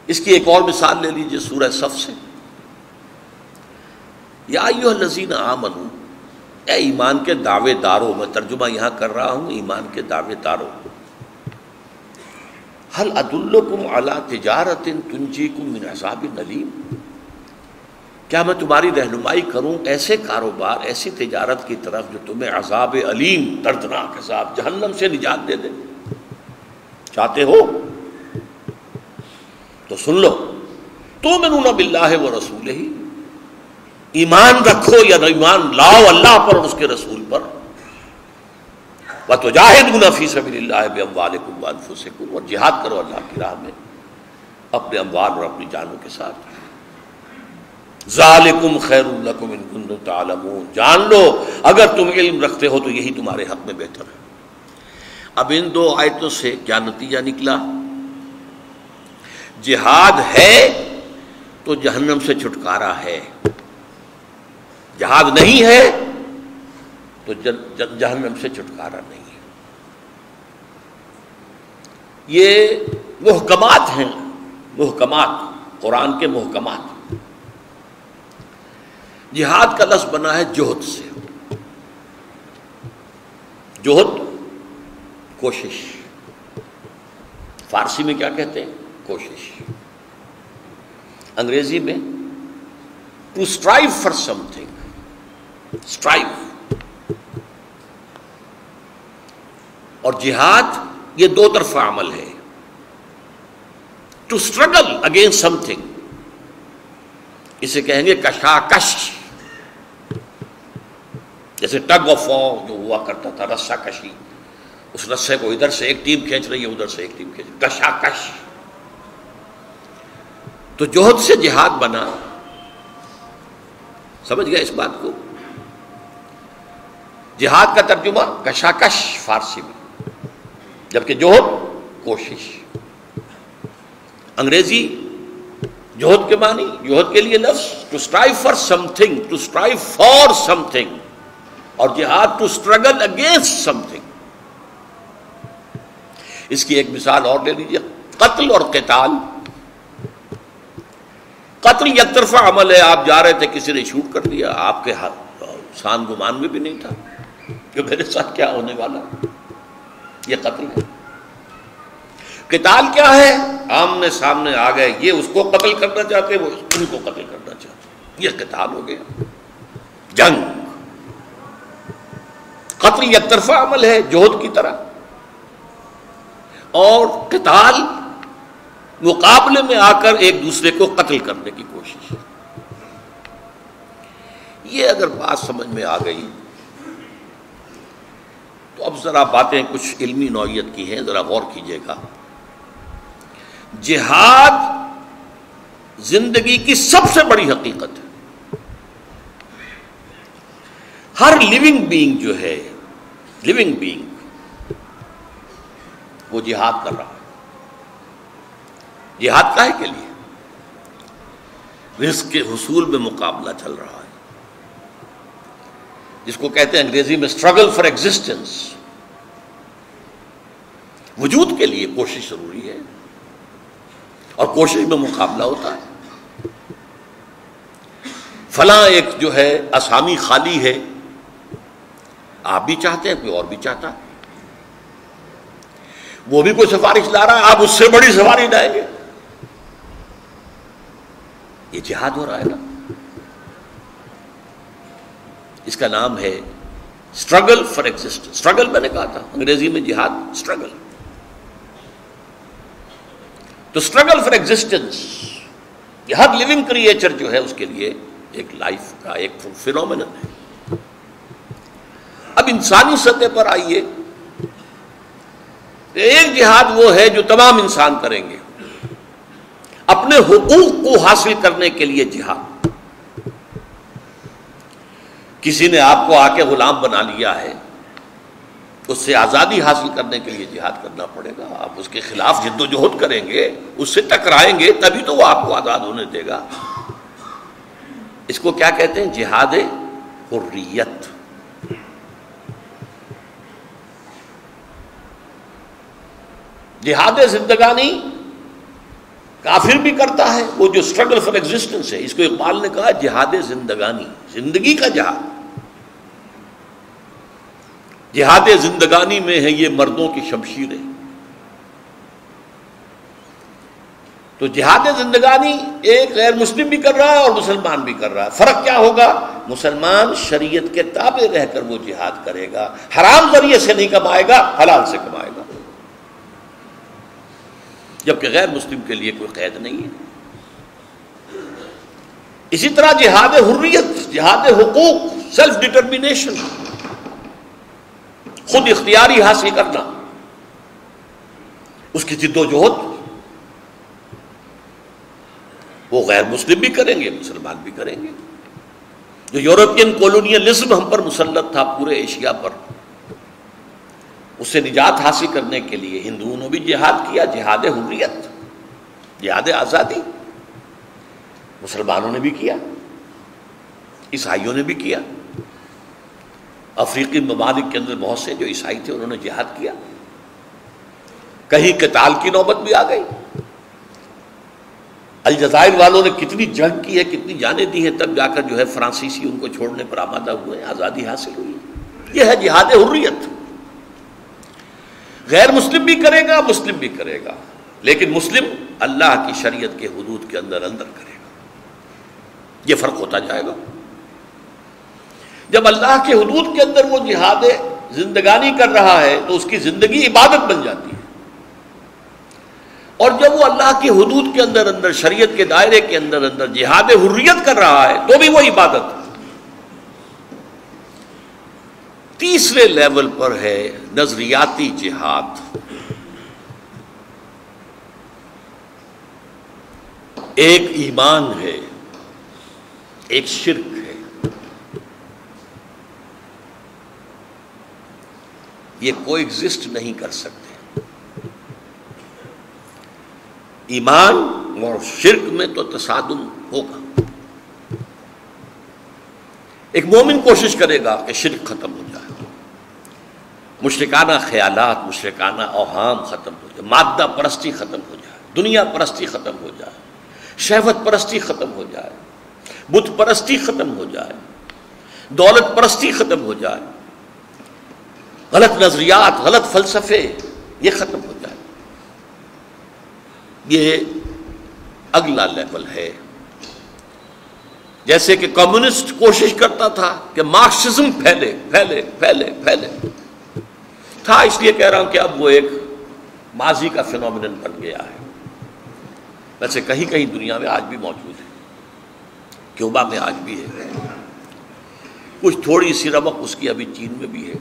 اس کی ایک اور مثال لے لیجئے سورہ صف سے۔ یا ایھا الذین آمنوا، اے ایمان کے دعوے داروں، میں ترجمہ یہاں کر رہا ہوں ایمان کے دعوے داروں، هل ادلکم علی تجارۃ تنجیکم من عذاب الیم، کیا میں تمہاری رہنمائی کروں ایسے کاروبار، ایسی تجارت کی طرف جو تمہیں عذاب علیم، دردناک عذاب جہنم سے نجات دے دے؟ چاہتے ہو تو سن لو، تؤمنون باللہ ورسولہ، ایمان رکھو یا ایمان لاؤ اللہ پر اور اس کے رسول پر، وتجاہدون فی سبیل اللہ باموالکم وانفسکم، اور جہاد کرو اللہ کی راہ میں اپنے اموال اور اپنی جانوں کے ساتھ۔ ذالکم خیر لکم ان کنتم تعلمون، جان لو اگر تم علم رکھتے ہو تو یہی تمہارے حق میں بہتر ہے۔ اب ان دو آیتوں سے کیا نتیجہ نکلا؟ جہاد ہے تو جہنم سے چھٹکارا ہے، جہاد نہیں ہے تو جہنم سے چھٹکارا نہیں ہے۔ یہ محکمات ہیں، محکمات، قرآن کے محکمات۔ جہاد کا لفظ بنا ہے جہد سے، جہد کوشش، فارسی میں کیا کہتے ہیں؟ کوشش، انگریزی میں to strive for something, strive. اور جہاد یہ دو طرفہ عمل ہے، to struggle against something, اسے کہیں گے کشاکش، جیسے ٹگ آف وار جو ہوا کرتا تھا، رسہ کشی، اس رسے کو ادھر سے ایک ٹیم کھینچ رہی ہے، ادھر سے ایک ٹیم کھینچ رہی ہے، کشاکش۔ تو جوہد سے جہاد بنا، سمجھ گیا اس بات کو؟ جہاد کا ترجمہ کشاکش فارسی میں، جبکہ جوہد کوشش۔ انگریزی جوہد کے معنی، جوہد کے لیے لفظ to strive for something, to strive for something, اور جہاد to struggle against something. اس کی ایک مثال اور لے لیجیے، قتل اور قتال۔ قتل یک طرفہ عمل ہے، آپ جا رہے تھے، کسی نے شوٹ کر دیا، آپ کے سان گمان میں بھی نہیں تھا کہ میرے ساتھ کیا ہونے والا، یہ قتل ہے۔ قتال کیا ہے؟ آمنے سامنے آ گئے، یہ اس کو قتل کرنا چاہتے، وہ ان کو قتل کرنا چاہتے، یہ قتال ہو گیا، جنگ۔ قتل یک طرفہ عمل ہے جوہد کی طرح، اور قتال مقابلے میں آ کر ایک دوسرے کو قتل کرنے کی کوشش۔ یہ اگر بات سمجھ میں آ گئی تو اب ذرا باتیں کچھ علمی نوعیت کی ہیں، ذرا غور کیجیے گا۔ جہاد زندگی کی سب سے بڑی حقیقت ہے۔ ہر لیونگ بینگ جو ہے، لیونگ بینگ، وہ جہاد کر رہا ہے۔ جہاد کاہے کے لیے؟ رزق کے حصول میں مقابلہ چل رہا ہے، جس کو کہتے ہیں انگریزی میں اسٹرگل فار ایگزسٹنس۔ وجود کے لیے کوشش ضروری ہے، اور کوشش میں مقابلہ ہوتا ہے۔ فلاں ایک جو ہے اسامی خالی ہے، آپ بھی چاہتے ہیں، کوئی اور بھی چاہتا ہے، وہ بھی کوئی سفارش لا رہا ہے، آپ اس سے بڑی سفارش لائیں گے، یہ جہاد ہو رہا ہے نا۔ اس کا نام ہے اسٹرگل فار ایگزسٹنس۔ اسٹرگل میں نے کہا تھا، انگریزی میں جہاد اسٹرگل۔ تو اسٹرگل فار ایگزسٹنس، یہ ہر لیونگ کریچر جو ہے اس کے لیے ایک لائف کا ایک فینومینن ہے۔ اب انسانی سطح پر آئیے، ایک جہاد وہ ہے جو تمام انسان کریں گے، اپنے حقوق کو حاصل کرنے کے لیے جہاد۔ کسی نے آپ کو آ کے غلام بنا لیا ہے، اس سے آزادی حاصل کرنے کے لیے جہاد کرنا پڑے گا۔ آپ اس کے خلاف جد و جہد کریں گے، اس سے ٹکرائیں گے، تبھی تو وہ آپ کو آزاد ہونے دے گا۔ اس کو کیا کہتے ہیں؟ جہاد حریت۔ جہاد زندگانی کافر بھی کرتا ہے، وہ جو اسٹرگل فار ایگزسٹنس ہے، اس کو اقبال نے کہا جہاد زندگانی، زندگی کا جہاد۔ جہاد زندگانی میں ہے یہ مردوں کی شمشیریں۔ تو جہاد زندگانی ایک غیر مسلم بھی کر رہا ہے اور مسلمان بھی کر رہا ہے۔ فرق کیا ہوگا؟ مسلمان شریعت کے تابع رہ کر وہ جہاد کرے گا، حرام ذریعے سے نہیں کمائے گا، حلال سے کمائے گا، جبکہ غیر مسلم کے لیے کوئی قید نہیں ہے۔ اسی طرح جہاد حریت، جہاد حقوق، سیلف ڈٹرمینیشن، خود اختیاری حاصل کرنا، اس کی جد و جہد وہ غیر مسلم بھی کریں گے، مسلمان بھی کریں گے۔ جو یورپین کولونیلزم ہم پر مسلط تھا پورے ایشیا پر، اس سے نجات حاصل کرنے کے لیے ہندوؤں نے بھی جہاد کیا، جہاد حریت، جہاد آزادی مسلمانوں نے بھی کیا، عیسائیوں نے بھی کیا، افریقی ممالک کے اندر بہت سے جو عیسائی تھے انہوں نے جہاد کیا، کہیں قتال کی نوبت بھی آ گئی۔ الجزائر والوں نے کتنی جنگ کی ہے، کتنی جانیں دی ہیں، تب جا کر جو ہے فرانسیسی ان کو چھوڑنے پر آمادہ ہوئے، آزادی حاصل ہوئی۔ یہ ہے جہاد حریت۔ غیر مسلم بھی کرے گا، مسلم بھی کرے گا، لیکن مسلم اللہ کی شریعت کے حدود کے اندر کرے گا۔ یہ فرق ہوتا جائے گا۔ جب اللہ کے حدود کے اندر وہ جہاد زندگانی کر رہا ہے تو اس کی زندگی عبادت بن جاتی ہے، اور جب وہ اللہ کی حدود کے اندر شریعت کے دائرے کے اندر جہاد حریت کر رہا ہے تو بھی وہ عبادت ہے۔ تیسرے لیول پر ہے نظریاتی جہاد۔ ایک ایمان ہے، ایک شرک ہے، یہ کوئی ایگزسٹ نہیں کر سکتے۔ ایمان اور شرک میں تو تصادم ہوگا۔ ایک مومن کوشش کرے گا کہ شرک ختم ہو جائے، مشرکانہ خیالات، مشرکانہ اوہام ختم ہو جائے، مادہ پرستی ختم ہو جائے، دنیا پرستی ختم ہو جائے، شہوت پرستی ختم ہو جائے، بت پرستی ختم ہو جائے، دولت پرستی ختم ہو جائے، غلط نظریات، غلط فلسفے یہ ختم ہو جائے۔ یہ اگلا لیول ہے۔ جیسے کہ کمیونسٹ کوشش کرتا تھا کہ مارکسزم پھیلے پھیلے پھیلے پھیلے تھا، اس لیے کہہ رہا ہوں کہ اب وہ ایک ماضی کا فینومینن بن گیا ہے۔ ویسے کہیں کہیں دنیا میں آج بھی موجود ہے، کیوبا میں آج بھی ہے، کچھ تھوڑی سی رمق اس کی ابھی چین میں بھی ہے،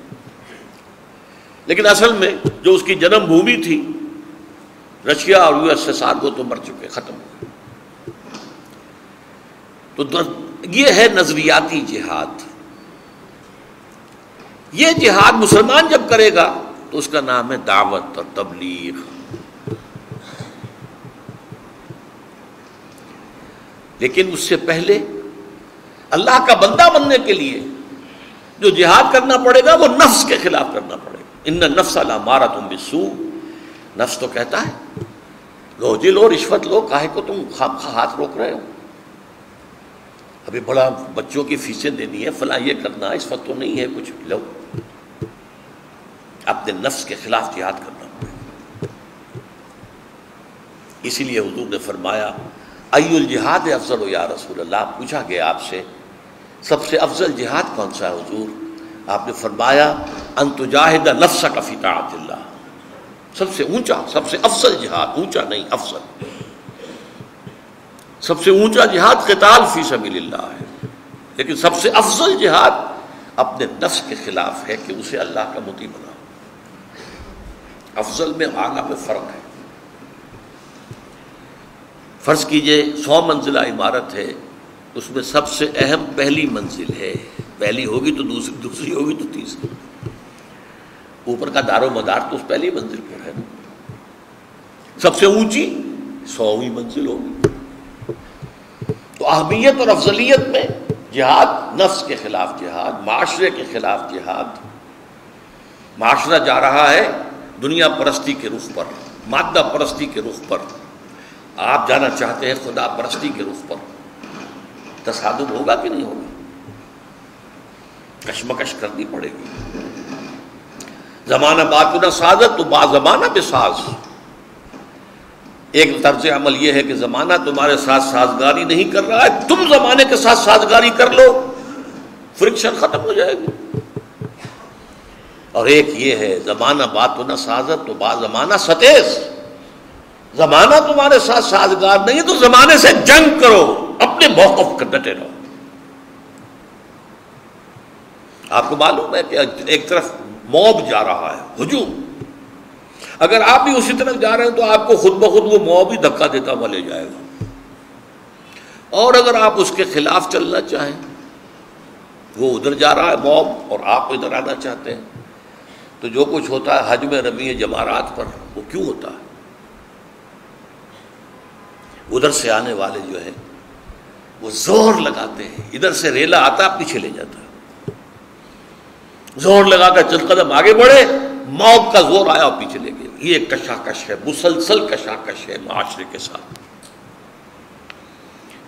لیکن اصل میں جو اس کی جنم بھومی تھی رشیا اور USSR کو تو مر چکے، ختم ہو گئے۔ تو یہ ہے نظریاتی جہاد۔ یہ جہاد مسلمان جب کرے گا تو اس کا نام ہے دعوت اور تبلیغ۔ لیکن اس سے پہلے اللہ کا بندہ بننے کے لیے جو جہاد کرنا پڑے گا وہ نفس کے خلاف کرنا پڑے گا۔ ان النفس لامارۃ بالسوء، نفس تو کہتا ہے لو جی لو، رشوت لو، کاہے کو تم ہاتھ روک رہے ہو، ابھی بڑا بچوں کی فیسیں دینی ہے، فلاں یہ کرنا، اس وقت تو نہیں ہے کچھ، لو اپنے نفس کے خلاف جہاد کرنا پڑے۔ اسی لیے حضور نے فرمایا ای الجہاد افضل یا رسول اللہ، پوچھا گیا آپ سے سب سے افضل جہاد کون سا ہے حضور؟ آپ نے فرمایا ان تجاہد نفسک فی طاعت اللہ، سب سے اونچا، سب سے افضل جہاد، اونچا نہیں افضل، سب سے اونچا جہاد قتال فی سبیل اللہ ہے، لیکن سب سے افضل جہاد اپنے نفس کے خلاف ہے کہ اسے اللہ کا مطیع بناؤ۔ افضل میں اعلیٰ میں فرق ہے۔ فرض کیجئے 100 منزلہ عمارت ہے، اس میں سب سے اہم پہلی منزل ہے، پہلی ہوگی تو دوسری ہوگی تو تیسری، اوپر کا دار و مدار تو اس پہلی منزل پر ہے نا۔ سب سے اونچی 100ویں منزل ہوگی۔ تو اہمیت اور افضلیت میں جہاد، نفس کے خلاف جہاد، معاشرے کے خلاف جہاد۔ معاشرہ جا رہا ہے دنیا پرستی کے رخ پر، مادہ پرستی کے رخ پر، آپ جانا چاہتے ہیں خدا پرستی کے رخ پر، تصادم ہوگا کہ نہیں ہوگا؟ کشمکش کرنی پڑے گی۔ زمانہ باتنا سازت تو با زمانہ بے ساز۔ ایک طرز عمل یہ ہے کہ زمانہ تمہارے ساتھ سازگاری نہیں کر رہا ہے، تم زمانے کے ساتھ سازگاری کر لو، فرکشن ختم ہو جائے گی۔ اور ایک یہ ہے زمانہ باتنا سازت تو با زمانہ ستیز، زمانہ تمہارے ساتھ سازگار نہیں ہے تو زمانے سے جنگ کرو، اپنے موقف پر ڈٹے رہو۔ آپ کو معلوم ہے کہ ایک طرف موب جا رہا ہے، ہجوم، اگر آپ بھی اسی طرف جا رہے ہیں تو آپ کو خود بخود وہ موب ہی دھکا دیتا ہوا لے جائے گا، اور اگر آپ اس کے خلاف چلنا چاہیں، وہ ادھر جا رہا ہے موب اور آپ ادھر آنا چاہتے ہیں، تو جو کچھ ہوتا ہے حج میں رمی جمارات پر وہ کیوں ہوتا ہے؟ ادھر سے آنے والے جو ہیں وہ زور لگاتے ہیں، ادھر سے ریلا آتا پیچھے لے جاتا، زور لگا کر چند قدم آگے بڑھے، موت کا زور آیا اور پیچھے لے گئے۔ یہ کشاکش ہے، مسلسل کشاکش ہے معاشرے کے ساتھ۔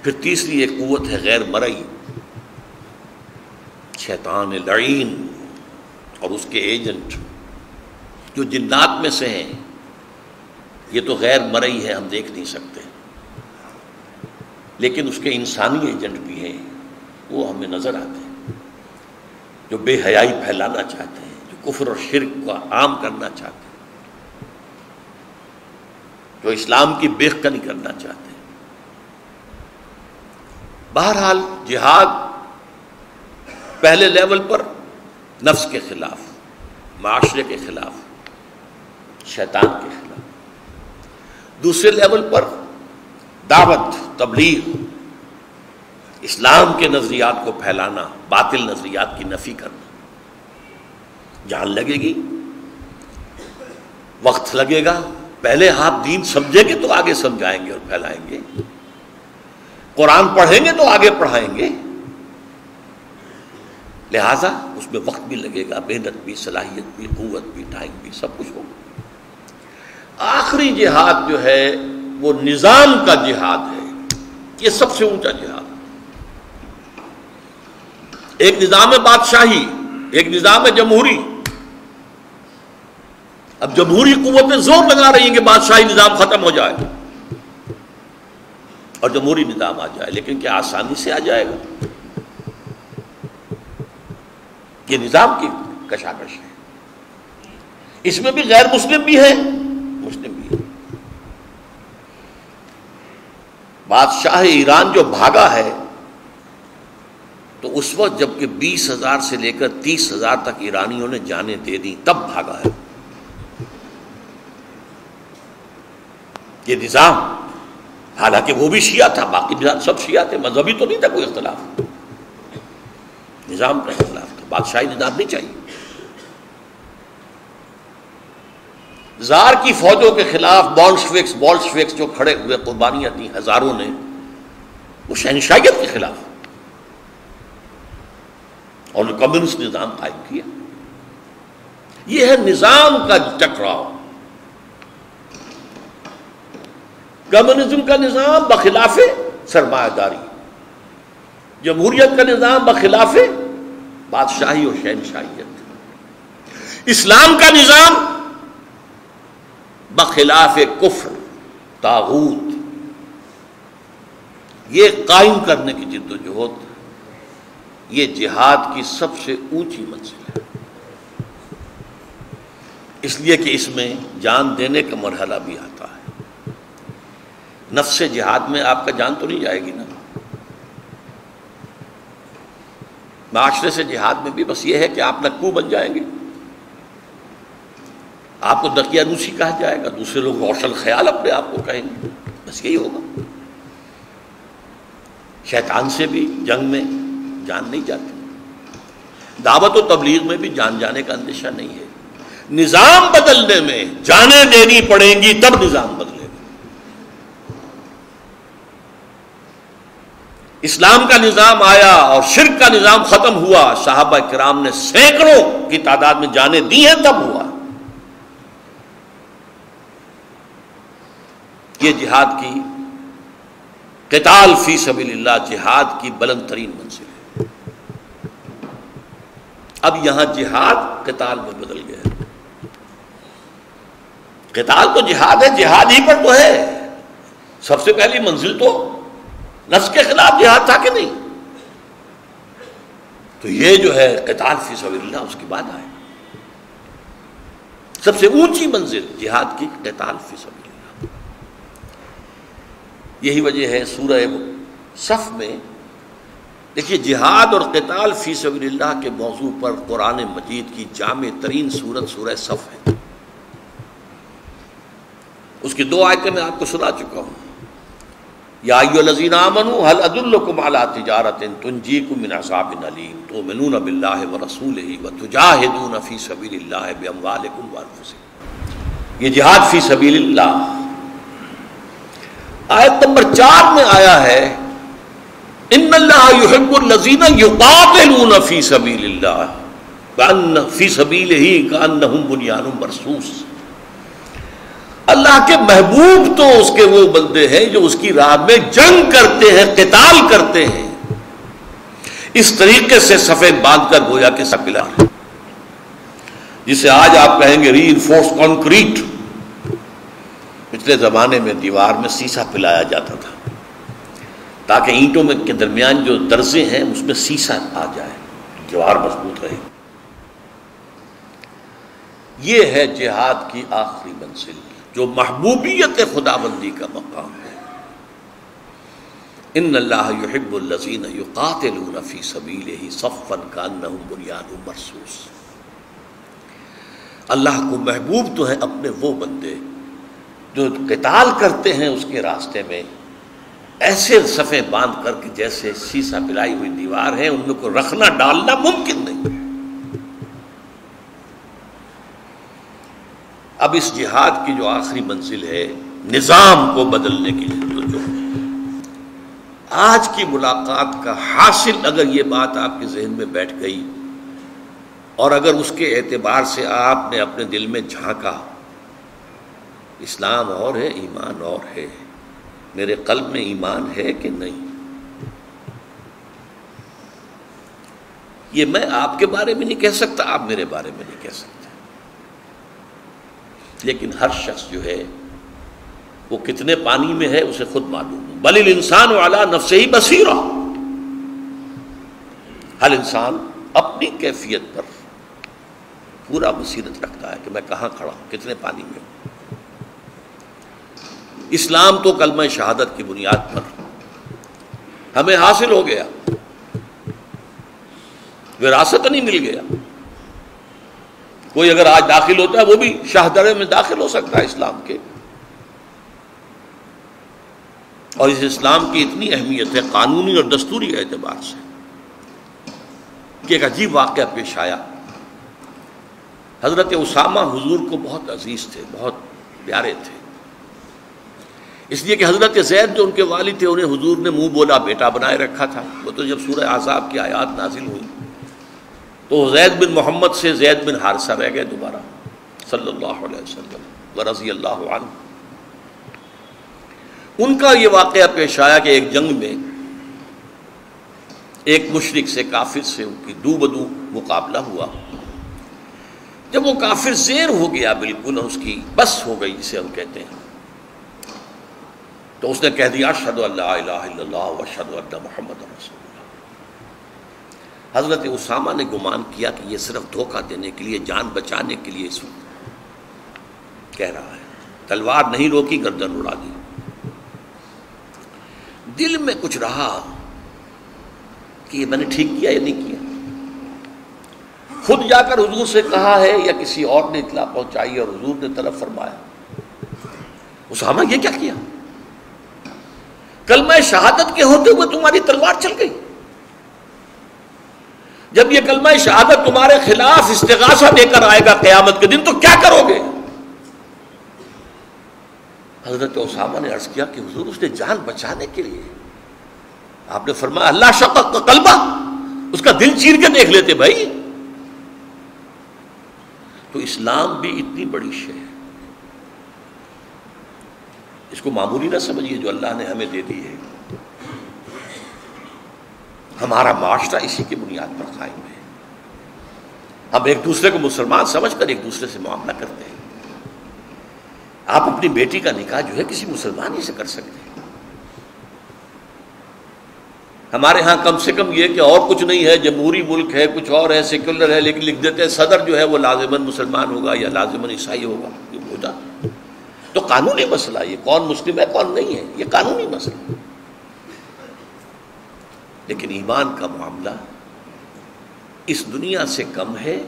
پھر تیسری ایک قوت ہے غیر مرئی، شیطان لعین اور اس کے ایجنٹ جو جنات میں سے ہیں۔ یہ تو غیر مرئی ہے، ہم دیکھ نہیں سکتے، لیکن اس کے انسانی ایجنٹ بھی ہیں، وہ ہمیں نظر آتے ہیں، جو بے حیائی پھیلانا چاہتے ہیں، جو کفر اور شرک کو عام کرنا چاہتے ہیں، جو اسلام کی بےخکنی کرنا چاہتے ہیں۔ بہرحال جہاد پہلے لیول پر نفس کے خلاف، معاشرے کے خلاف، شیطان کے خلاف، دوسرے لیول پر دعوت، تبلیغ، اسلام کے نظریات کو پھیلانا، باطل نظریات کی نفی کرنا۔ جان لگے گی، وقت لگے گا، پہلے آپ دین سمجھیں گے تو آگے سمجھائیں گے اور پھیلائیں گے، قرآن پڑھیں گے تو آگے پڑھائیں گے، لہذا اس میں وقت بھی لگے گا، محنت بھی، صلاحیت بھی، قوت بھی، ٹائم بھی، سب کچھ ہوگا۔ آخری جہاد جو ہے وہ نظام کا جہاد ہے، یہ سب سے اونچا جہاد ہے۔ ایک نظام بادشاہی، ایک نظام جمہوری۔ اب جمہوری قوتیں زور لگا رہی ہیں کہ بادشاہی نظام ختم ہو جائے اور جمہوری نظام آ جائے، لیکن کیا آسانی سے آ جائے گا؟ یہ نظام کی کشاکش ہے، اس میں بھی غیر مسلم بھی ہیں، مسلم بھی ہیں۔ بادشاہ ایران جو بھاگا ہے تو اس وقت جب کہ 20,000 سے لے کر 30,000 تک ایرانیوں نے جانیں دے دی، تب بھاگا ہے۔ یہ نظام، حالانکہ وہ بھی شیعہ تھا، باقی نظام سب شیعہ تھے، مذہبی تو نہیں تھا کوئی اختلاف، نظام کا اختلاف تھا، بادشاہی نظام نہیں چاہیے۔ زار کی فوجوں کے خلاف بولشویکس جو کھڑے ہوئے، قربانیاں دی ہزاروں نے، وہ شہنشاہیت کے خلاف، اور کمیونسٹ نظام قائم کیا۔ یہ ہے نظام کا ٹکراؤ۔ کمیونزم کا نظام بخلاف سرمایہ داری، جمہوریت کا نظام بخلاف بادشاہی اور شہنشاہیت، اسلام کا نظام بخلاف کفر، طاغوت۔ یہ قائم کرنے کی جدوجہد، یہ جہاد کی سب سے اونچی منزل ہے، اس لیے کہ اس میں جان دینے کا مرحلہ بھی آتا ہے۔ نفس جہاد میں آپ کا جان تو نہیں جائے گی نا، معاشرے سے جہاد میں بھی بس یہ ہے کہ آپ نکو بن جائیں گے، آپ کو دقیانوسی کہا جائے گا، دوسرے لوگ روشن خیال اپنے آپ کو کہیں گے، بس یہی ہوگا۔ شیطان سے بھی جنگ میں جان نہیں جاتی، دعوت و تبلیغ میں بھی جان جانے کا اندیشہ نہیں ہے۔ نظام بدلنے میں جانیں دینی پڑیں گی، تب نظام بدلے گا۔ اسلام کا نظام آیا اور شرک کا نظام ختم ہوا، صحابہ کرام نے سینکڑوں کی تعداد میں جانیں دی ہیں، تب ہوا۔ یہ جہاد کی، قتال فی سبیل اللہ جہاد کی بلند ترین منزل ہے۔ اب یہاں جہاد قتال میں بدل گیا ہے۔ قتال تو جہاد ہے، جہاد ہی پر تو ہے۔ سب سے پہلی منزل تو نفس کے خلاف جہاد تھا کہ نہیں؟ تو یہ جو ہے قتال فی سبیل اللہ اس کے بعد آئے۔ سب سے اونچی منزل جہاد کی قتال فی سبیل اللہ۔ یہی وجہ ہے سورہ صف میں دیکھیے جہاد اور قتال فی سبیل اللہ کے موضوع پر قرآن مجید کی جامع ترین سورت سورہ صف ہے۔ اس کی 2 آیتیں میں آپ کو سنا چکا ہوں۔ یا ایھا الذین آمنوا هل ادلکم علی تجارۃ تنجیکم من عذاب الیم تؤمنون باللہ ورسولہ وتجاہدون فی سبیل اللہ باموالکم وانفسکم۔ یہ جہاد فی سبیل اللہ آیت نمبر 4 میں آیا ہے ان اللہ یحب الذین یقاتلون فی سبیل اللہ کأن فی سبیلہ کأنہم بنیان مرصوص. اللہ کے محبوب تو اس کے وہ بندے ہیں جو اس کی راہ میں جنگ کرتے ہیں، قتال کرتے ہیں، اس طریقے سے صفیں باندھ کر گویا کہ سپلا، جسے آج آپ کہیں گے ری انفورس کانکریٹ. پچھلے زمانے میں دیوار میں سیسا پلایا جاتا تھا تاکہ اینٹوں میں کے درمیان جو درزیں ہیں اس میں سیسا آ جائے، دیوار مضبوط رہے. یہ ہے جہاد کی آخری منزل جو محبوبیت خداوندی کا مقام ہے. ان اللہ یحب الذین یقاتلون فی سبیلہ صفا کأنہم بنیان مرصوص. اللہ کو محبوب تو ہے اپنے وہ بندے جو قتال کرتے ہیں اس کے راستے میں، ایسے صفیں باندھ کر کے جیسے سیسا پلائی ہوئی دیوار ہے، ان میں کو رکھنا ڈالنا ممکن نہیں. اب اس جہاد کی جو آخری منزل ہے نظام کو بدلنے کے لیے، تو جو آج کی ملاقات کا حاصل اگر یہ بات آپ کے ذہن میں بیٹھ گئی اور اگر اس کے اعتبار سے آپ نے اپنے دل میں جھانکا، اسلام اور ہے، ایمان اور ہے، میرے قلب میں ایمان ہے کہ نہیں. یہ میں آپ کے بارے میں نہیں کہہ سکتا، آپ میرے بارے میں نہیں کہہ سکتے، لیکن ہر شخص جو ہے وہ کتنے پانی میں ہے اسے خود معلوم ہے. بل الانسان علی نفسہ بصیرہ. ہر انسان اپنی کیفیت پر پورا بصیرت رکھتا ہے کہ میں کہاں کھڑا ہوں، کتنے پانی میں ہوں. اسلام تو کلمہ شہادت کی بنیاد پر ہمیں حاصل ہو گیا، وراثت نہیں مل گیا. کوئی اگر آج داخل ہوتا ہے وہ بھی شاہ درے میں داخل ہو سکتا ہے اسلام کے. اور اس اسلام کی اتنی اہمیت ہے قانونی اور دستوری اعتبار سے کہ ایک عجیب واقعہ پیش آیا. حضرت اسامہ حضور کو بہت عزیز تھے، بہت پیارے تھے، اس لیے کہ حضرت زید جو ان کے والد تھے انہیں حضور نے منہ بولا بیٹا بنائے رکھا تھا. وہ تو جب سورہ احزاب کی آیات نازل ہوئی تو زید بن محمد سے زید بن حارثہ رہ گئے دوبارہ صلی اللہ علیہ وسلم ورضی اللہ عنہ. ان کا یہ واقعہ پیش آیا کہ ایک جنگ میں ایک مشرک سے، کافر سے ان کی دو بدو مقابلہ ہوا. جب وہ کافر زیر ہو گیا بالکل، اس کی بس ہو گئی جسے ہم کہتے ہیں، تو اس نے کہہ دیا اشہد ان لا الہ الا اللہ واشہد ان محمد رسول اللہ. حضرت اسامہ نے گمان کیا کہ یہ صرف دھوکہ دینے کے لیے، جان بچانے کے لیے اس وقت کہہ رہا ہے. تلوار نہیں روکی، گردن اڑا دی. دل میں کچھ رہا کہ یہ میں نے ٹھیک کیا یا نہیں کیا. خود جا کر حضور سے کہا ہے یا کسی اور نے اطلاع پہنچائی اور حضور نے طلب فرمایا. اسامہ یہ کیا کیا؟ کلمہ شہادت کے ہوتے ہوئے تمہاری تلوار چل گئی. جب یہ کلمہ شہادت تمہارے خلاف استغاثہ دے کر آئے گا قیامت کے دن تو کیا کرو گے؟ حضرت اسامہ نے عرض کیا کہ حضور اس نے جان بچانے کے لیے. آپ نے فرمایا اللہ شقق کا قلبہ، اس کا دل چیر کے دیکھ لیتے بھائی. تو اسلام بھی اتنی بڑی شے ہے، اس کو معمولی نہ سمجھیے جو اللہ نے ہمیں دے دی ہے. ہمارا معاشرہ اسی کی بنیاد پر قائم ہے. ہم ایک دوسرے کو مسلمان سمجھ کر ایک دوسرے سے معاملہ کرتے ہیں. آپ اپنی بیٹی کا نکاح جو ہے کسی مسلمان ہی سے کر سکتے ہیں. ہمارے ہاں کم سے کم یہ کہ اور کچھ نہیں ہے، جمہوری ملک ہے، کچھ اور ہے، سیکولر ہے، لیکن لکھ دیتے ہیں صدر جو ہے وہ لازماً مسلمان ہوگا یا لازماً عیسائی ہوگا. یہ ہوتا تو قانونی مسئلہ، یہ کون مسلم ہے کون نہیں ہے یہ قانونی مسئلہ. لیکن ایمان کا معاملہ اس دنیا سے کم ہے.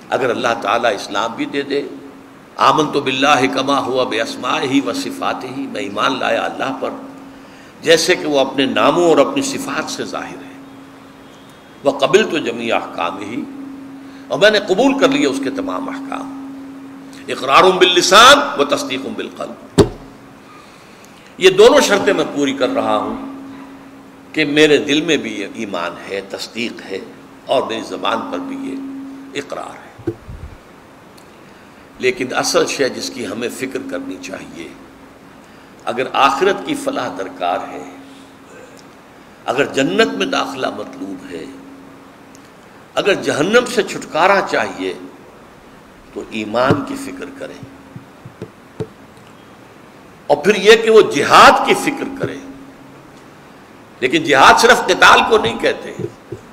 اگر اللہ تعالیٰ اسلام بھی دے دے، آمنت باللہ کما ہوا باسمائہ و صفاتہ، میں ایمان لایا اللہ پر جیسے کہ وہ اپنے ناموں اور اپنی صفات سے ظاہر ہے. وقبلت جمیع احکامہ، اور میں نے قبول کر لیا اس کے تمام احکام. اقرار باللسان و تصدیق بالقلب. یہ دونوں شرطیں میں پوری کر رہا ہوں کہ میرے دل میں بھی یہ ایمان ہے، تصدیق ہے، اور میری زبان پر بھی یہ اقرار ہے۔ لیکن اصل شے جس کی ہمیں فکر کرنی چاہیے، اگر آخرت کی فلاح درکار ہے، اگر جنت میں داخلہ مطلوب ہے، اگر جہنم سے چھٹکارا چاہیے، تو ایمان کی فکر کریں، اور پھر یہ کہ وہ جہاد کی فکر کریں۔ لیکن جہاد صرف قتال کو نہیں کہتے،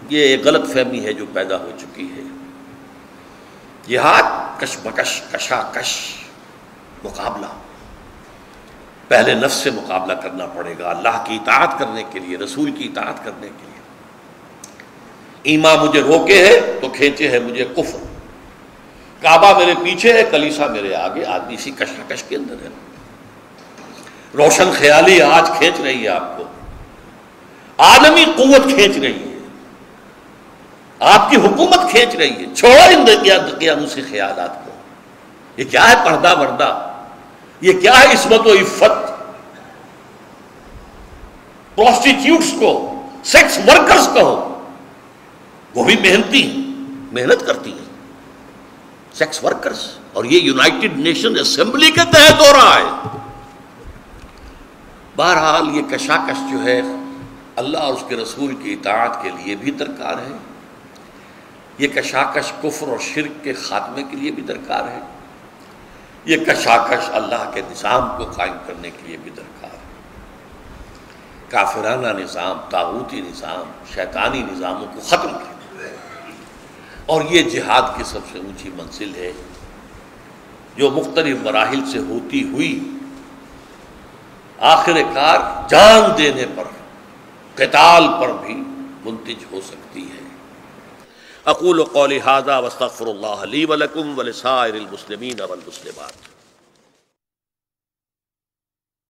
یہ ایک غلط فہمی ہے جو پیدا ہو چکی ہے۔ جہاد کشمکش، کشاکش، مقابلہ، پہلے نفس سے مقابلہ کرنا پڑے گا اللہ کی اطاعت کرنے کے لیے، رسول کی اطاعت کرنے کے لیے۔ ایمان مجھے روکے ہے تو کھینچے ہے مجھے کفر، کعبہ میرے پیچھے ہے، کلیسا میرے آگے، آدمی اسی کشمکش کے اندر ہے۔ روشن خیالی آج کھینچ رہی ہے آپ کو، عالمی قوت کھینچ رہی ہے، آپ کی حکومت کھینچ رہی ہے۔ چھوڑو ان دقیانوسی خیالات کو۔ یہ کیا ہے پردہ وردہ، یہ کیا ہے عصمت و عفت؟ پروسٹیٹیوٹس کو، سیکس ورکرز کو، وہ بھی محنتی ہیں، محنت کرتی ہیں، سیکس ورکرز، اور یہ یونائٹڈ نیشن اسمبلی کے تحت ہو رہا ہے۔ بہرحال یہ کشاکش جو ہے اللہ اور اس کے رسول کی اطاعت کے لیے بھی درکار ہے، یہ کشاکش کفر اور شرک کے خاتمے کے لیے بھی درکار ہے، یہ کشاکش اللہ کے نظام کو قائم کرنے کے لیے بھی درکار ہے۔ کافرانہ نظام، طاغوتی نظام، شیطانی نظاموں کو ختم کرنا، اور یہ جہاد کی سب سے اونچی منزل ہے جو مختلف مراحل سے ہوتی ہوئی آخر کار جان دینے پر، قتال پر بھی منتج ہو سکتی ہے۔ اقول قولی ھذا واستغفر اللہ لی ولکم ولسائر المسلمین والمسلمات۔